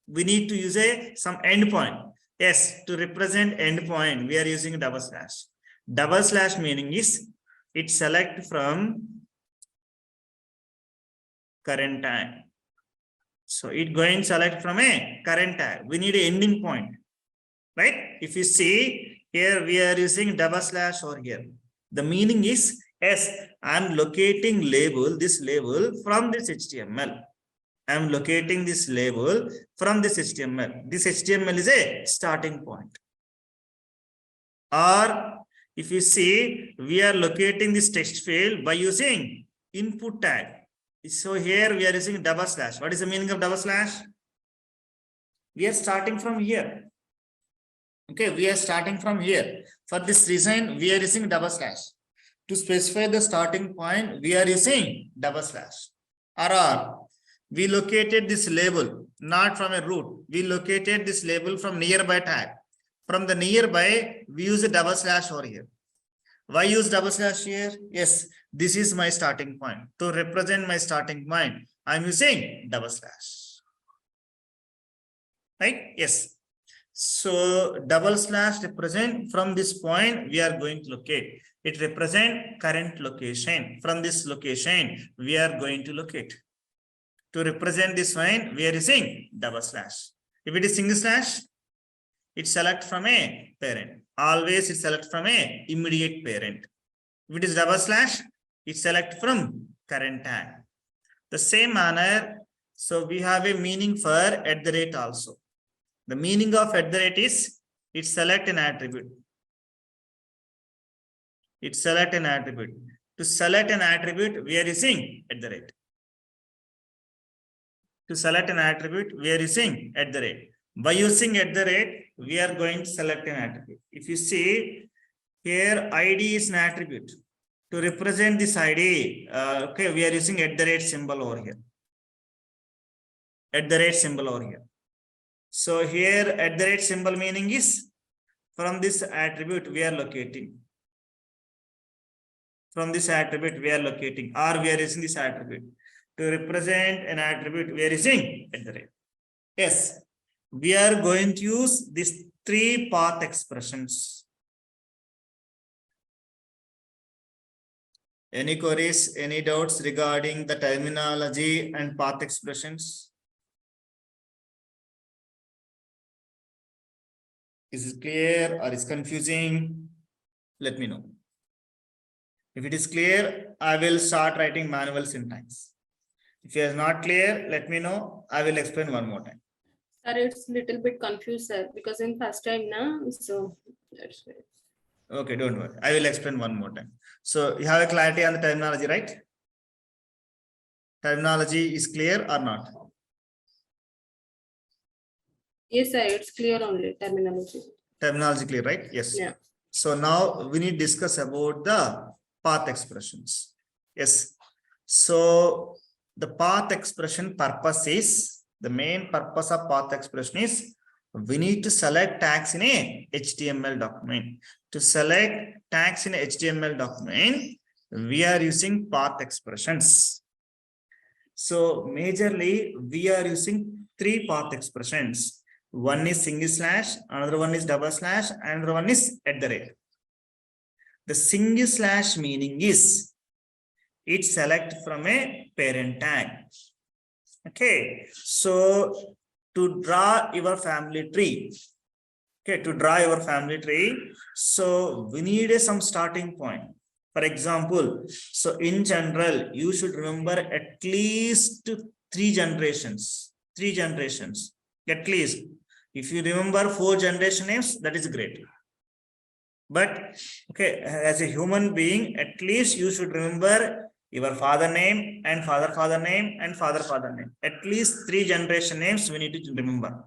We need to use some endpoint. Yes, to represent endpoint, we are using double slash. Double slash meaning is it select from current tag. So it going select from a current tag. We need an ending point, right? If you see here, we are using double slash over here. The meaning is, yes, I'm locating this label from this HTML. I'm locating this label from this HTML. This HTML is a starting point. Or if you see, we are locating this text field by using input tag. So here we are using double slash. What is the meaning of double slash? We are starting from here. Okay, we are starting from here. For this reason, we are using double slash. To specify the starting point, we are using double slash. Or we located this label not from a root. We located this label from nearby tag. From the nearby, we use a double slash over here. Why use double slash here? Yes, this is my starting point. To represent my starting point, I'm using double slash. Right? Yes. So double slash represent from this point we are going to locate. It represent current location. From this location, we are going to locate. To represent this one, we are using double slash. If it is single slash, it select from a parent. Always it select from a immediate parent. If it is double slash, it select from current tag. The same manner, so we have a meaning for @ also. The meaning of @ is it select an attribute. It select an attribute. To select an attribute, we are using @. To select an attribute, we are using @. By using @, we are going to select an attribute. If you see here, ID is an attribute. To represent this ID, okay, we are using @ symbol over here. @ symbol over here. So here, @ symbol meaning is from this attribute we are locating. From this attribute we are locating, or we are using this attribute. To represent an attribute, we are using @. Yes, we are going to use these 3 path expressions. Any queries, any doubts regarding the terminology and path expressions? Is it clear or is confusing? Let me know. If it is clear, I will start writing manual syntax. If it is not clear, let me know. I will explain one more time. Sir, it's little bit confused, sir, because in first time now, so that's why. Okay, don't worry. I will explain one more time. So you have a clarity on the terminology, right? Terminology is clear or not? Yes, sir, it's clear only terminology. Terminology clear, right? Yes. Yeah. So now we need to discuss about the path expressions. Yes. So the path expression purpose is, the main purpose of path expression is we need to select tags in a HTML document. To select tags in a HTML document, we are using path expressions. So majorly we are using 3 path expressions. One is single slash, another one is double slash, another one is @. The single slash meaning is it select from a parent tag. Okay, so to draw your family tree, okay, to draw your family tree, so we need some starting point. For example, so in general, you should remember at least 3 generations. 3 generations, at least. If you remember 4 generation names, that is great. But okay, as a human being, at least you should remember your father name and father name and father name. At least 3 generation names we need to remember.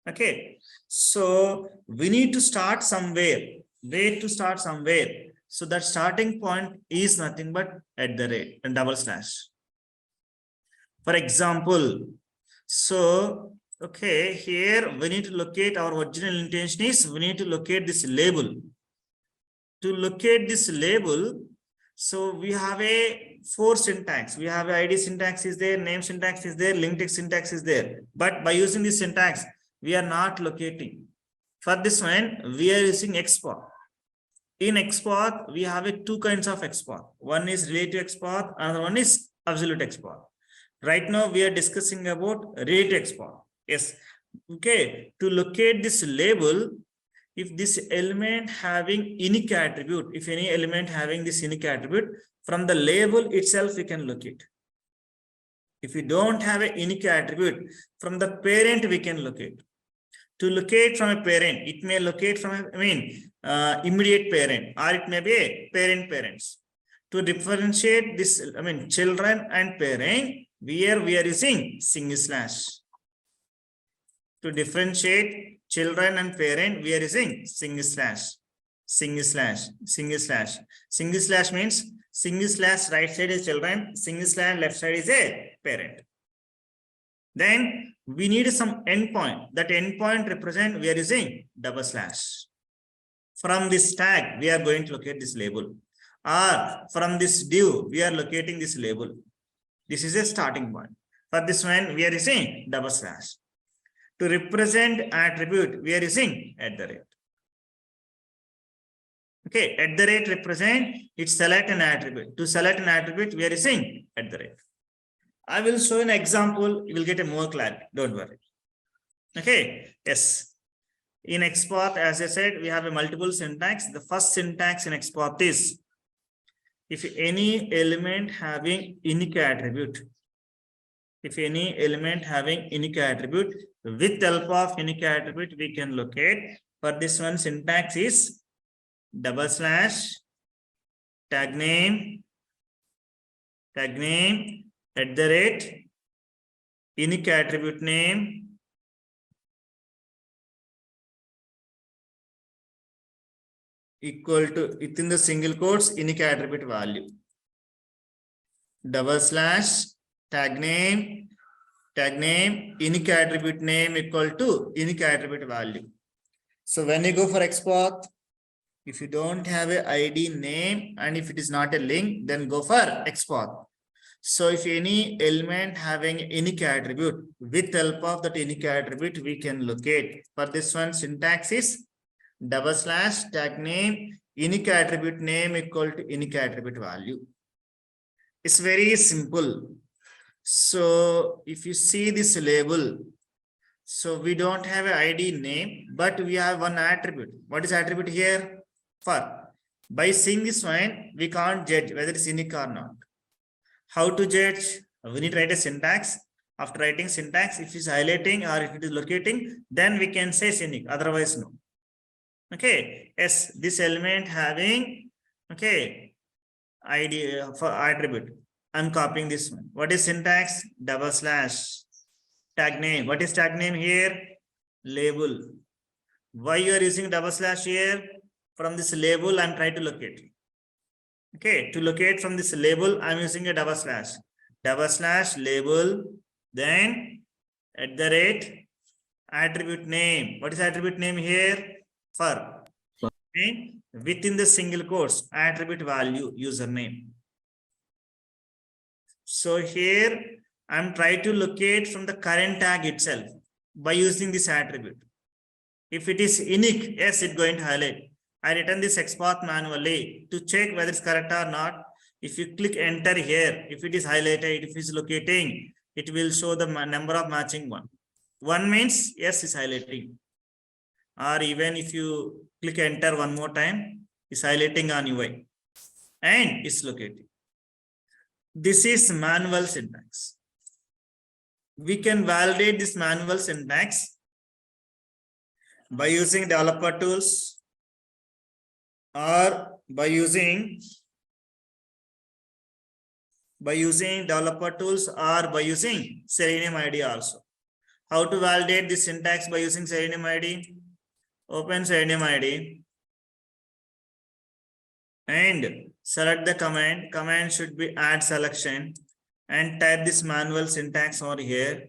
Okay, so we need to start somewhere. Where to start somewhere? So that starting point is nothing but @ and double slash. For example, so Okay, here we need to locate our original intention is we need to locate this label. To locate this label, so we have a 4 syntax. We have ID syntax is there, name syntax is there, link text syntax is there. But by using this syntax, we are not locating. For this one, we are using XPath. In XPath, we have 2 kinds of XPath. One is relative XPath, another one is absolute XPath. Right now, we are discussing about relative XPath. Yes. Okay. To locate this label, if this element having unique attribute, if any element having this unique attribute, from the label itself, we can locate. If we don't have a unique attribute, from the parent, we can locate. To locate from a parent, it may locate from immediate parent, or it may be a parents. To differentiate this, children and parent, we are using single slash. To differentiate children and parent, we are using single slash. Single slash means single slash right side is children, single slash left side is a parent. Then we need some endpoint. That endpoint represent we are using double slash. From this tag, we are going to locate this label. Or from this div, we are locating this label. This is a starting point. For this one, we are using double slash. To represent attribute, we are using @ Okay, @ represent, it select an attribute. To select an attribute, we are using @. I will show an example, you will get a more clarity, don't worry. Okay, yes. In XPath, as I said, we have a multiple syntax. The first syntax in XPath is, if any element having unique attribute, with help of unique attribute, we can locate. For this one, syntax is double slash tag name @ unique attribute name equal to, within the single quotes, unique attribute value, double slash tag name unique attribute name equal to unique attribute value. So when you go for XPath, if you don't have a ID name and if it is not a link, then go for XPath. So if any element having unique attribute, with help of that unique attribute, we can locate. For this one, syntax is double slash tag name unique attribute name equal to unique attribute value. It's very simple. So if you see this label, so we don't have an ID name, but we have one attribute. What is attribute here? For. By seeing this one, we can't judge whether it's unique or not. How to judge? We need to write a syntax. After writing syntax, if it's highlighting or if it is locating, then we can say it's unique. Otherwise, no. Okay. Yes, this element having, okay, ID for attribute. I'm copying this one. What is syntax? Double slash tag name. What is tag name here? Label. Why you are using double slash here? From this label, I'm trying to locate. Okay, to locate from this label, I'm using a double slash label, then @ attribute name. What is attribute name here? For. Okay. Within the single quotes, attribute value, username. So here, I'm trying to locate from the current tag itself by using this attribute. If it is unique, yes, it's going to highlight. I written this XPath manually to check whether it's correct or not. If you click enter here, if it is highlighted, if it's locating, it will show the number of matching one. One means yes, it's highlighting. Or even if you click enter one more time, it's highlighting on UI and it's locating. This is manual syntax. We can validate this manual syntax by using developer tools, or by using developer tools, or by using Selenium ID also. How to validate this syntax by using Selenium ID? Open Selenium ID and select the command. Command should be add selection and type this manual syntax over here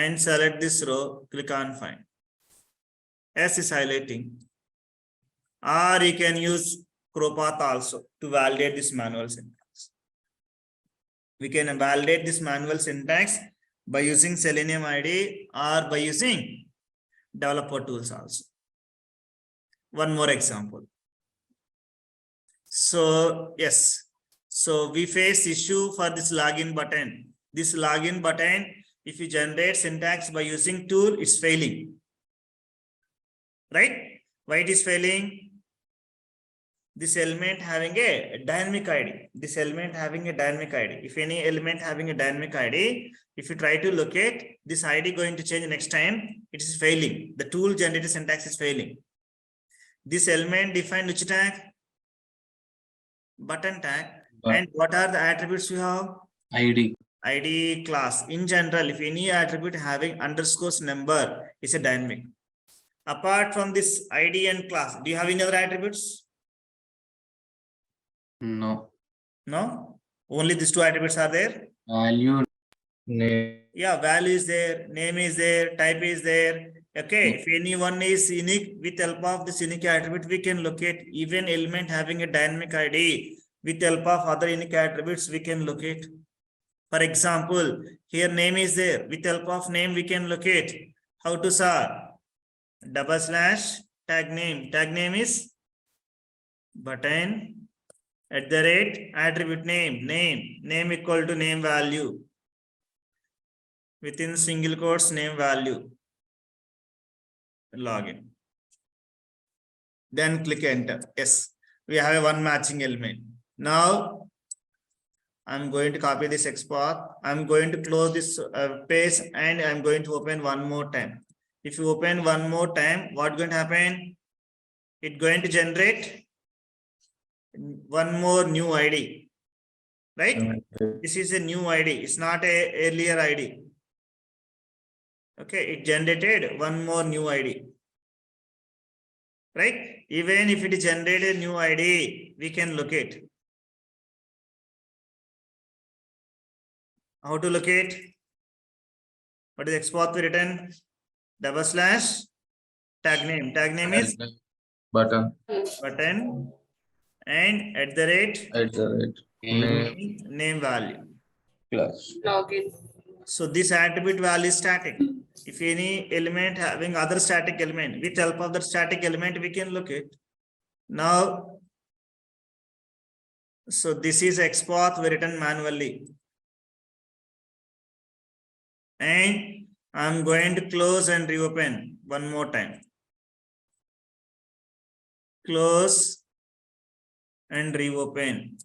and select this row, click on find. S is highlighting. Or you can use ChroPath also to validate this manual syntax. We can validate this manual syntax by using Selenium ID or by using developer tools also. One more example. So yes, so we face issue for this login button. This login button, if you generate syntax by using tool, it's failing. Right? Why it is failing? This element having a dynamic ID. This element having a dynamic ID. If any element having a dynamic ID, if you try to locate, this ID going to change next time, it is failing. The tool generated syntax is failing. This element defined which tag? Button tag. And what are the attributes you have? ID. ID class. In general, if any attribute having underscores number is a dynamic. Apart from this ID and class, do you have any other attributes? No. No? Only these two attributes are there? Value. Name. Yeah, value is there, name is there, type is there. Okay, if any one is unique, with help of this unique attribute, we can locate even element having a dynamic ID. With help of other unique attributes, we can locate. For example, here name is there. With help of name, we can locate. How to solve? / tag name. Tag name is button @ attribute name equal to name value. Within single quotes, name value. Login. Then click enter. Yes, we have a one matching element. Now I'm going to copy this XPath. I'm going to close this page and I'm going to open one more time. If you open one more time, what's going to happen? It's going to generate one more new ID. Right? This is a new ID. It's not a earlier ID. Okay, it generated one more new ID. Right? Even if it is generated new ID, we can locate. How to locate? What is XPath written? / tag name. Tag name is Button. button and @ name value. Plus. Login. So this attribute value is static. If any element having other static element, with help of the static element, we can locate. Now, so this is XPath written manually. And I'm going to close and reopen one more time. Close and reopen.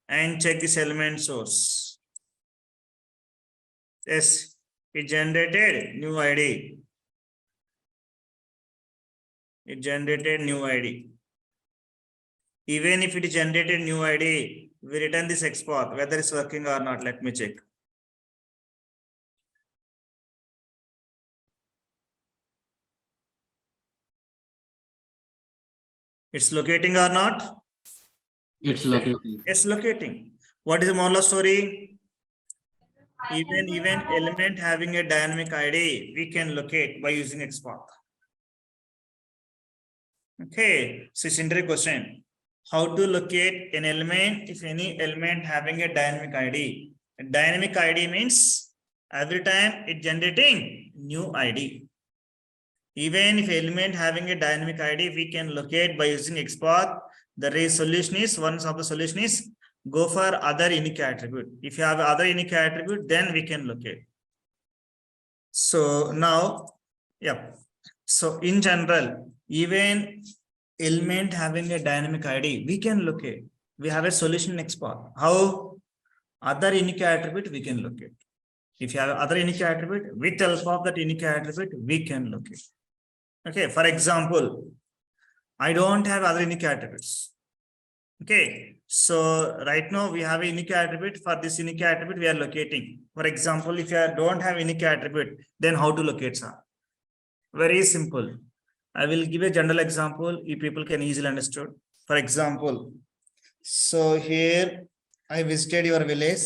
And check this element source. Yes, it generated new ID. It generated new ID. Even if it generated new ID, we return this XPath, whether it's working or not. Let me check. It's locating or not? It's locating. It's locating. What is the moral of story? Even element having a dynamic ID, we can locate by using XPath. Okay, so it's interesting question. How to locate an element if any element having a dynamic ID? A dynamic ID means every time it generating new ID. Even if element having a dynamic ID, we can locate by using XPath. The solution is, one of the solution is go for other unique attribute. If you have other unique attribute, then we can locate. So now, yeah. So in general, even element having a dynamic ID, we can locate. We have a solution in XPath. How? Other unique attribute we can locate. If you have other unique attribute, with help of that unique attribute, we can locate. Okay, for example, I don't have other unique attributes. Okay, so right now we have a unique attribute. For this unique attribute, we are locating. For example, if you don't have unique attribute, then how to locate, sir? Very simple. I will give a general example. You people can easily understand. For example, so here I visited your village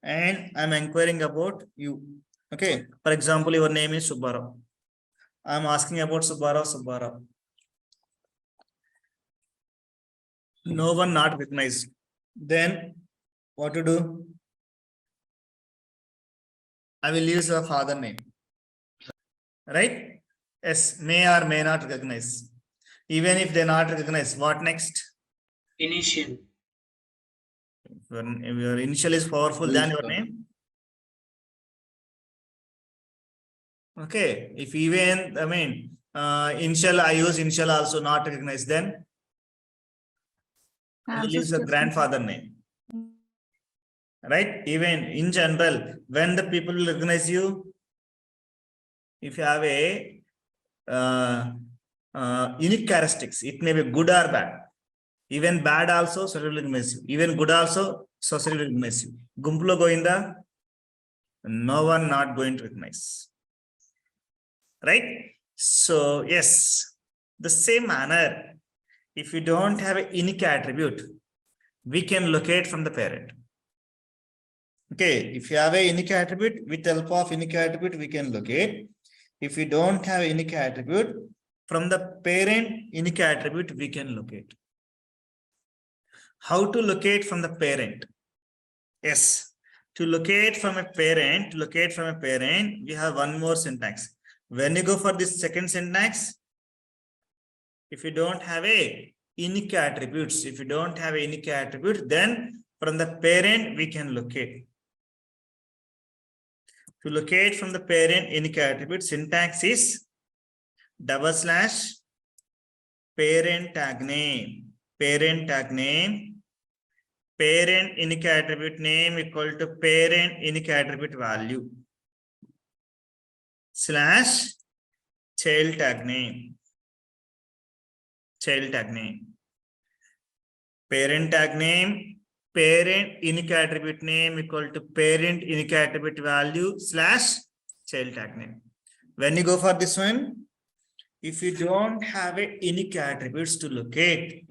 and I'm inquiring about you. Okay. For example, your name is Subbarao. I am asking about Subbarao. No one not recognized. Then what to do? I will use your father name. Right? Yes, may or may not recognize. Even if they not recognize, what next? Initial. Your initial is powerful than your name. Okay. If even, initial, I use initial also not recognized, then I will use the grandfather name. Right? Even in general, when the people will recognize you, if you have a unique characteristics, it may be good or bad. Even bad also, society will recognize you. Even good also, society will recognize you. Gumpulo goinda, no one not going to recognize. Right? So, yes, the same manner, if you don't have a unique attribute, we can locate from the parent. Okay, if you have a unique attribute, with help of unique attribute, we can locate. If you don't have a unique attribute, from the parent unique attribute, we can locate. How to locate from the parent? Yes, to locate from a parent, we have one more syntax. When you go for this second syntax, if you don't have a unique attributes, then from the parent, we can locate. To locate from the parent unique attribute, syntax is / parent tag name, parent unique attribute name equal to parent unique attribute value / child tag name, parent tag name, parent unique attribute name equal to parent unique attribute value / child tag name. When you go for this one, if you don't have a unique attributes to locate,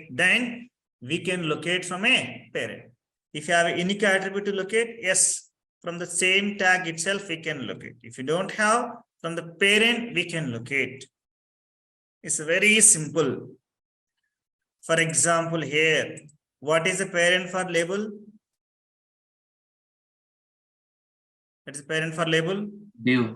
then we can locate from a parent. If you have a unique attribute to locate, yes, from the same tag itself, we can locate. If you don't have, from the parent, we can locate. It's very simple. For example, here, what is the parent for label? What is the parent for label? Div.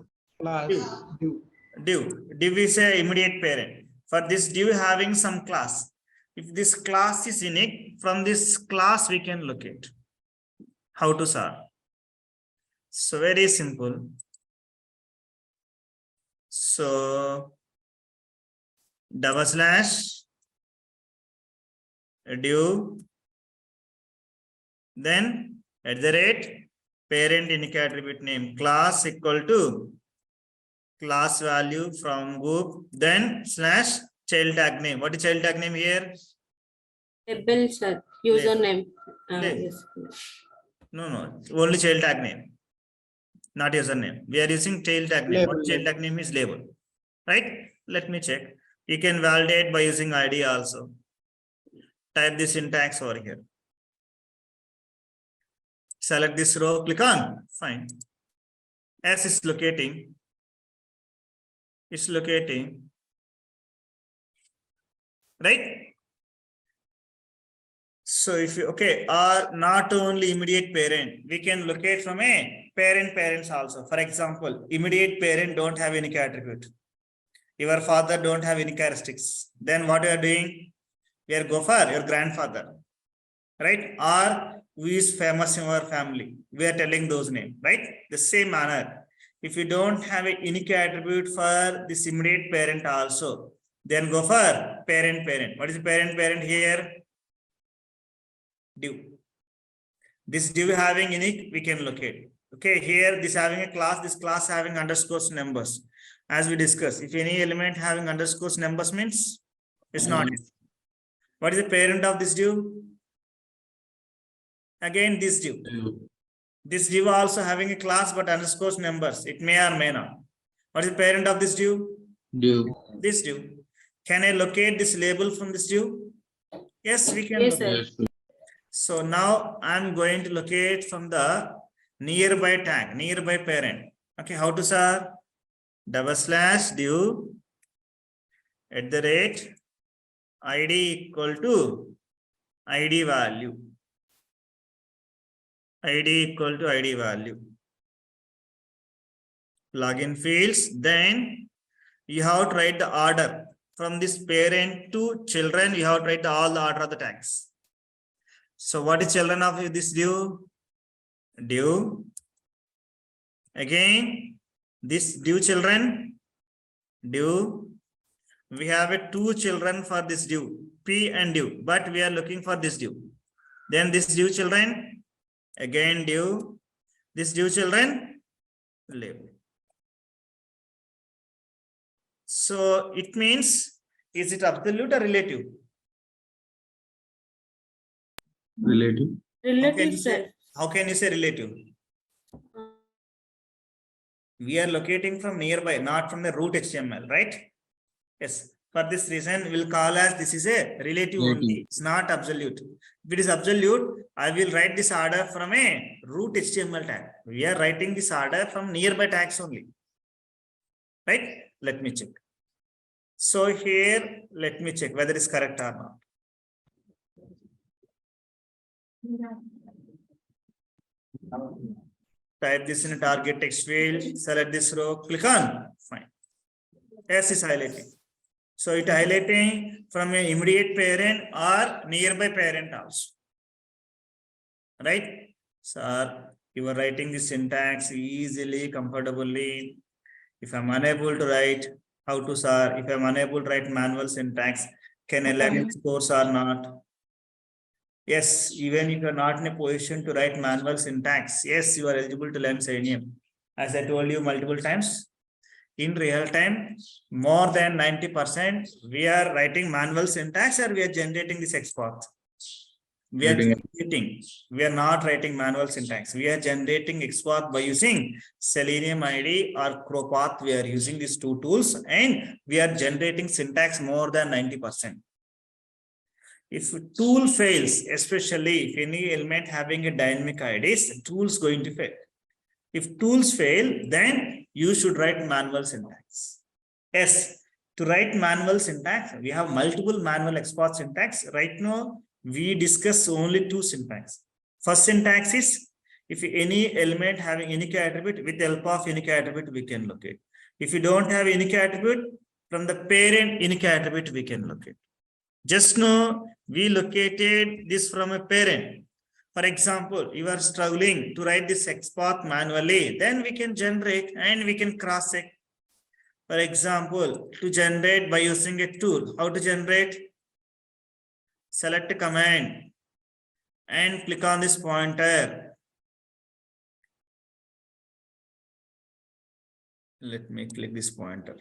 Div is a immediate parent. For this div having some class. If this class is unique, from this class we can locate. How to solve? So very simple. So / div, then @ parent unique attribute name class equal to class value from group, then / child tag name. What is child tag name here? Label, sir. Username. Label. Yes. No, only child tag name, not username. We are using child tag name. What child tag name is label, right? Let me check. You can validate by using ID also. Type the syntax over here. Select this row, click on, fine. S is locating. It's locating. Right? So if you, okay, or not only immediate parent, we can locate from a parents also. For example, immediate parent don't have any attribute. Your father don't have any characteristics. Then what you are doing? We are go for your grandfather, right? Or who is famous in our family? We are telling those names, right? The same manner. If you don't have a unique attribute for this immediate parent also, then go for parent. What is the parent here? Div. This div having unique, we can locate. Okay, here this having a class, this class having underscores numbers. As we discussed, if any element having underscores numbers means it's not. What is the parent of this div? Again, this div. This div also having a class but underscores numbers. It may or may not. What is the parent of this div? Div. This div. Can I locate this label from this div? Yes, we can. Yes, locate. sir. So now I'm going to locate from the nearby tag, nearby parent. Okay, how to sir? /div @id equal to id value. id equal to id value. Login fields, then you have to write the order from this parent to children. You have to write all the order of the tags. So what is children of this div? Div. Again, this div children, div. We have a two children for this div, p and div, but we are looking for this div. Then this div children, again div, this div children, live. So it means, is it absolute or relative? Relative. Relative, sir. How can you say relative? We are locating from nearby, not from the root HTML, right? Yes. For this reason, we'll call as this is a relative only. It's not absolute. If it is absolute, I will write this order from a root HTML tag. We are writing this order from nearby tags only. Right? Let me check. So here, let me check whether it's correct or not. Type this in a target text field, select this row, click on, fine. S is highlighting. So it highlighting from an immediate parent or nearby parent also. Right? Sir, you are writing the syntax easily, comfortably. If I'm unable to write, how to, sir? If I'm unable to write manual syntax, can I learn this course or not? Yes, even if you're not in a position to write manual syntax, yes, you are eligible to learn Selenium. As I told you multiple times, in real time, more than 90%, we are writing manual syntax or we are generating this XPath. We are generating, we are not writing manual syntax. We are generating XPath by using Selenium ID or ChroPath. We are using these two tools and we are generating syntax more than 90%. If tool fails, especially if any element having a dynamic ID, tool is going to fail. If tools fail, then you should write manual syntax. Yes, to write manual syntax, we have multiple manual XPath syntax. Right now, we discuss only two syntax. First syntax is, if any element having unique attribute, with the help of unique attribute, we can locate. If you don't have unique attribute, from the parent unique attribute, we can locate. Just now, we located this from a parent. For example, you are struggling to write this XPath manually, then we can generate and we can cross check. For example, to generate by using a tool, how to generate? Select a command and click on this pointer. Let me click this pointer.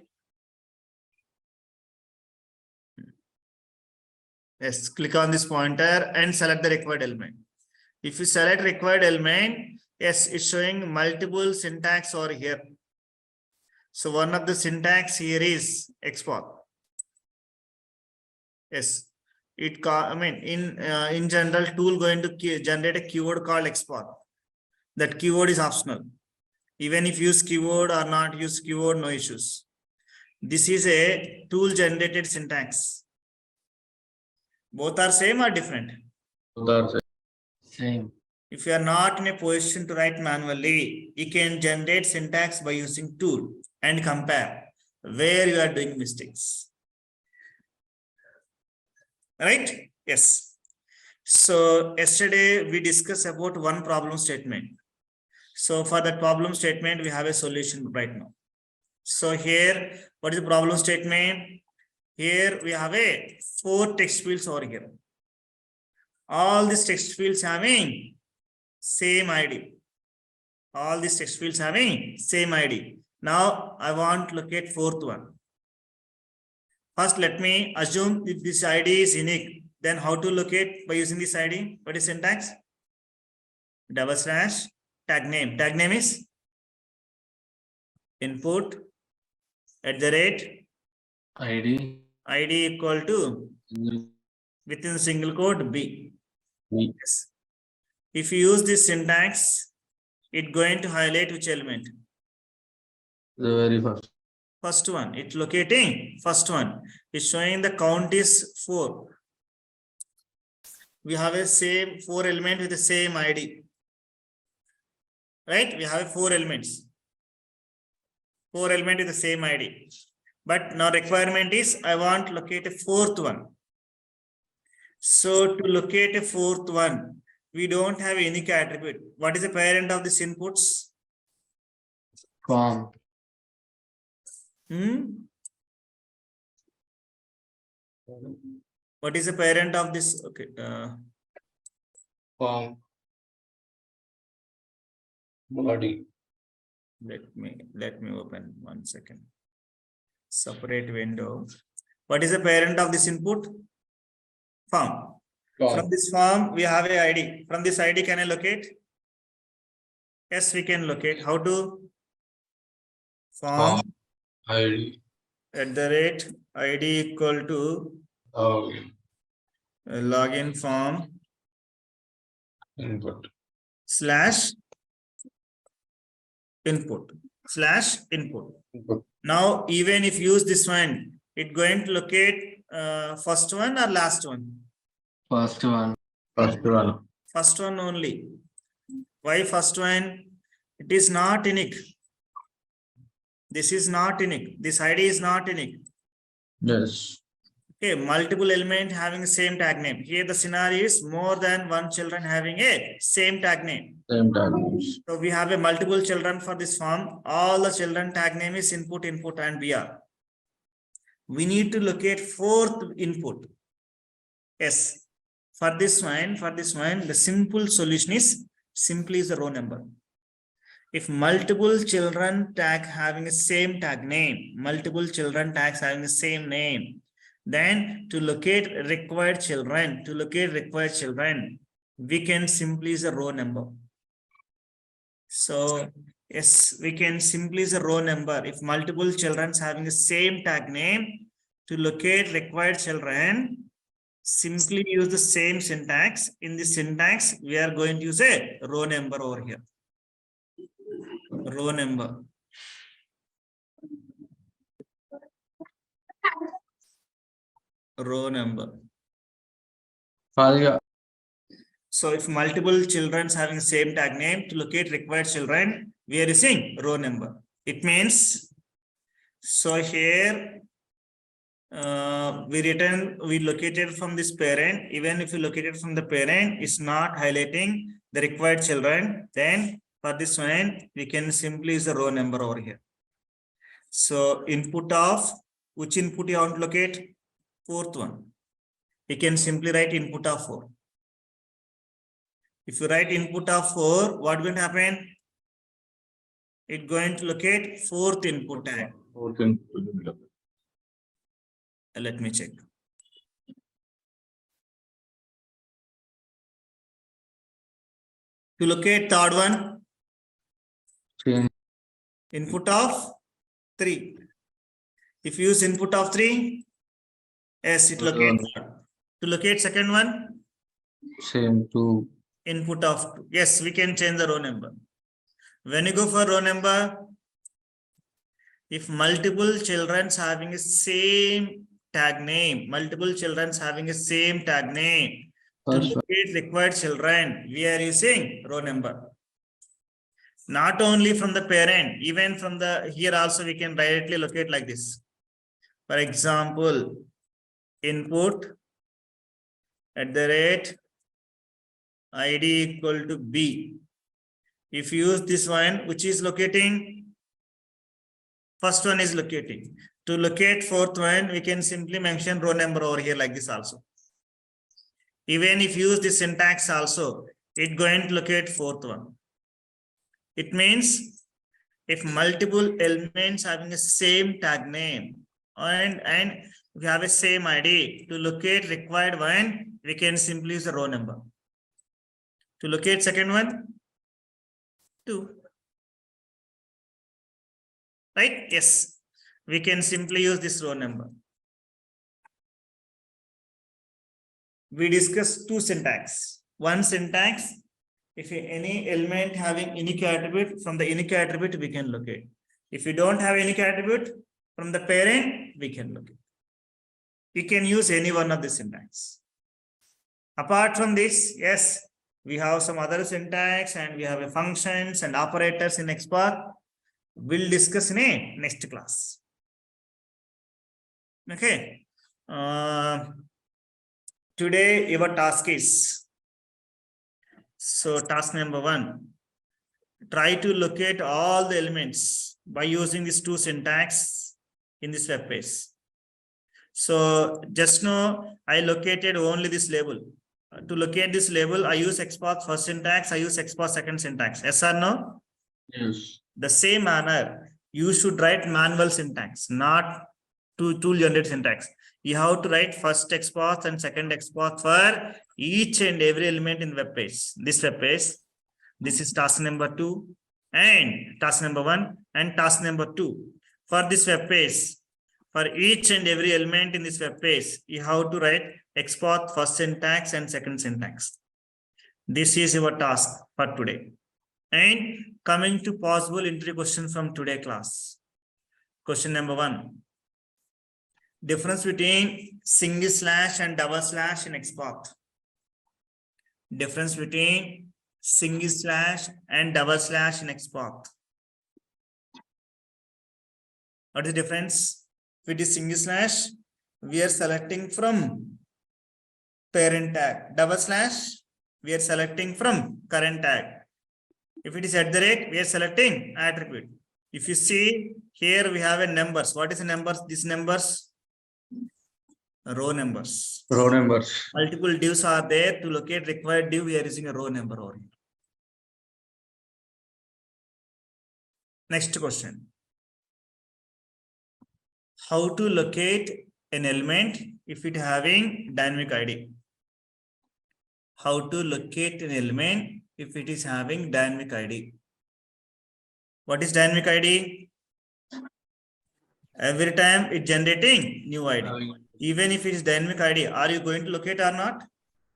Yes, click on this pointer and select the required element. If you select required element, yes, it's showing multiple syntax over here. So one of the syntax here is XPath. Yes, in general, tool going to generate a keyword called XPath. That keyword is optional. Even if you use keyword or not use keyword, no issues. This is a tool generated syntax. Both are same or different? Both are same. If you are not in a position to write manually, you can generate syntax by using tool and compare where you are doing mistakes. Right? Yes. So yesterday we discussed about one problem statement. So for that problem statement, we have a solution right now. So here, what is the problem statement? Here we have a 4 text fields over here. All these text fields having same ID. All these text fields having same ID. Now I want to locate 4th one. First, let me assume if this ID is unique, then how to locate by using this ID? What is syntax? / tag name. Tag name is input @ ID. ID equal to within single quote B. B. Yes. If you use this syntax, It going to highlight which element? The very first. First one. It's locating first one. It's showing the count is 4. We have a same 4 element with the same ID. Right? We have 4 elements. 4 element with the same ID. But now requirement is I want to locate a 4th one. So to locate a 4th one, we don't have any attribute. What is the parent of this inputs? Form. What is the parent of this? Okay. Form. Body. Let me open 1 second. Separate window. What is the parent of this input? Form. From this form, we have a ID. From this ID, can I locate? Yes, we can locate. How to? Form ID. @ID equal to login form Input. /input /input. Input. Now, even if you use this one, it going to locate first one or last one? First one. First one. First one only. Why first one? It is not unique. This is not unique. This ID is not unique. Yes. Okay, multiple element having the same tag name. Here the scenario is more than one children having a same tag name. Same tags. So we have a multiple children for this form. All the children tag name is input, and BR. We need to locate 4th input. Yes. For this one, the simple solution is simply the row number. If multiple children tag having the same tag name, multiple children tags having the same name, then to locate required children, we can simply use a row number. So yes, we can simply use a row number. If multiple children having the same tag name, to locate required children, simply use the same syntax. In this syntax, we are going to use a row number over here. Row number. Row number. So if multiple children having the same tag name, to locate required children, we are using row number. It means, so here we located from this parent. Even if you located from the parent, it's not highlighting the required children. Then for this one, we can simply use the row number over here. So input of, which input you want to locate? 4th one. We can simply write input of 4. If you write input of 4, what will happen? It's going to locate 4th input tag. 4th input. Let me check. To locate 3rd one, Same. input of 3. If you use input of 3, yes, it locates. To locate 2nd one, Same 2. input of 2. Yes, we can change the row number. When you go for row number, if multiple children having a same tag name, to locate required children, we are using row number. Not only from the parent, even from the here also we can directly locate like this. For example, input @ID equal to B. If you use this one, which is locating, first one is locating. To locate 4th one, we can simply mention row number over here like this also. Even if you use this syntax also, it's going to locate 4th one. It means if multiple elements having the same tag name and we have a same ID, to locate required one, we can simply use the row number. To locate 2nd one, 2. Right? Yes. We can simply use this row number. We discussed 2 syntax. One syntax If any element having unique attribute, from the unique attribute we can locate. If you don't have unique attribute, from the parent we can locate. You can use any one of the syntax. Apart from this, yes, we have some other syntax and we have a functions and operators in XPath. We'll discuss in a next class. Okay. Today your task is, so task number 1, try to locate all the elements by using these two syntax in this web page. So just now I located only this label. To locate this label, I use XPath first syntax, I use XPath second syntax. Yes or no? Yes. The same manner, you should write manual syntax, not tool generated syntax. You have to write first XPath and second XPath for each and every element in the web page. This web page, this is task number 2 and task number 1 and task number 2. For this web page, for each and every element in this web page, you have to write XPath first syntax and second syntax. This is your task for today. And coming to possible interview questions from today class. Question number 1. Difference between single slash and double slash in XPath. Difference between single slash and double slash in XPath. What is the difference? If it is single slash, we are selecting from parent tag. Double slash, we are selecting from current tag. If it is at the rate, we are selecting attribute. If you see here, we have a numbers. What is the numbers? These numbers, row numbers. Row numbers. Multiple divs are there. To locate required div, we are using a row number over here. Next question. How to locate an element if it having dynamic ID? How to locate an element if it is having dynamic ID? What is dynamic ID? Every time it generating new ID. Even if it is dynamic ID, are you going to locate or not?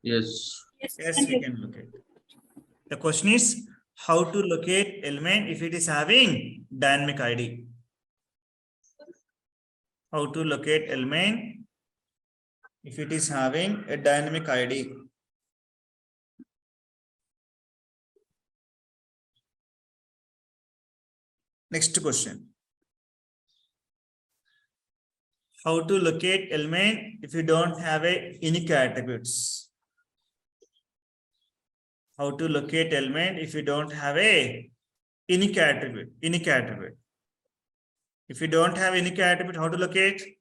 Yes. Yes, we can locate. The question is how to locate element if it is having dynamic ID. How to locate element if it is having a dynamic ID. Next question. How to locate element if you don't have a unique attributes. How to locate element if you don't have a unique attribute. If you don't have unique attribute, how to locate?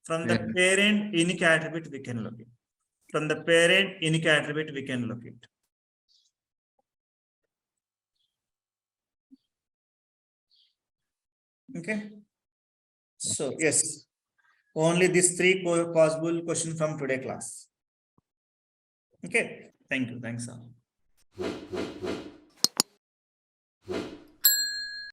From the parent unique attribute we can locate. From the parent unique attribute we can locate. Okay. So yes, only these 3 possible questions from today class. Okay. Thank you. Thanks all.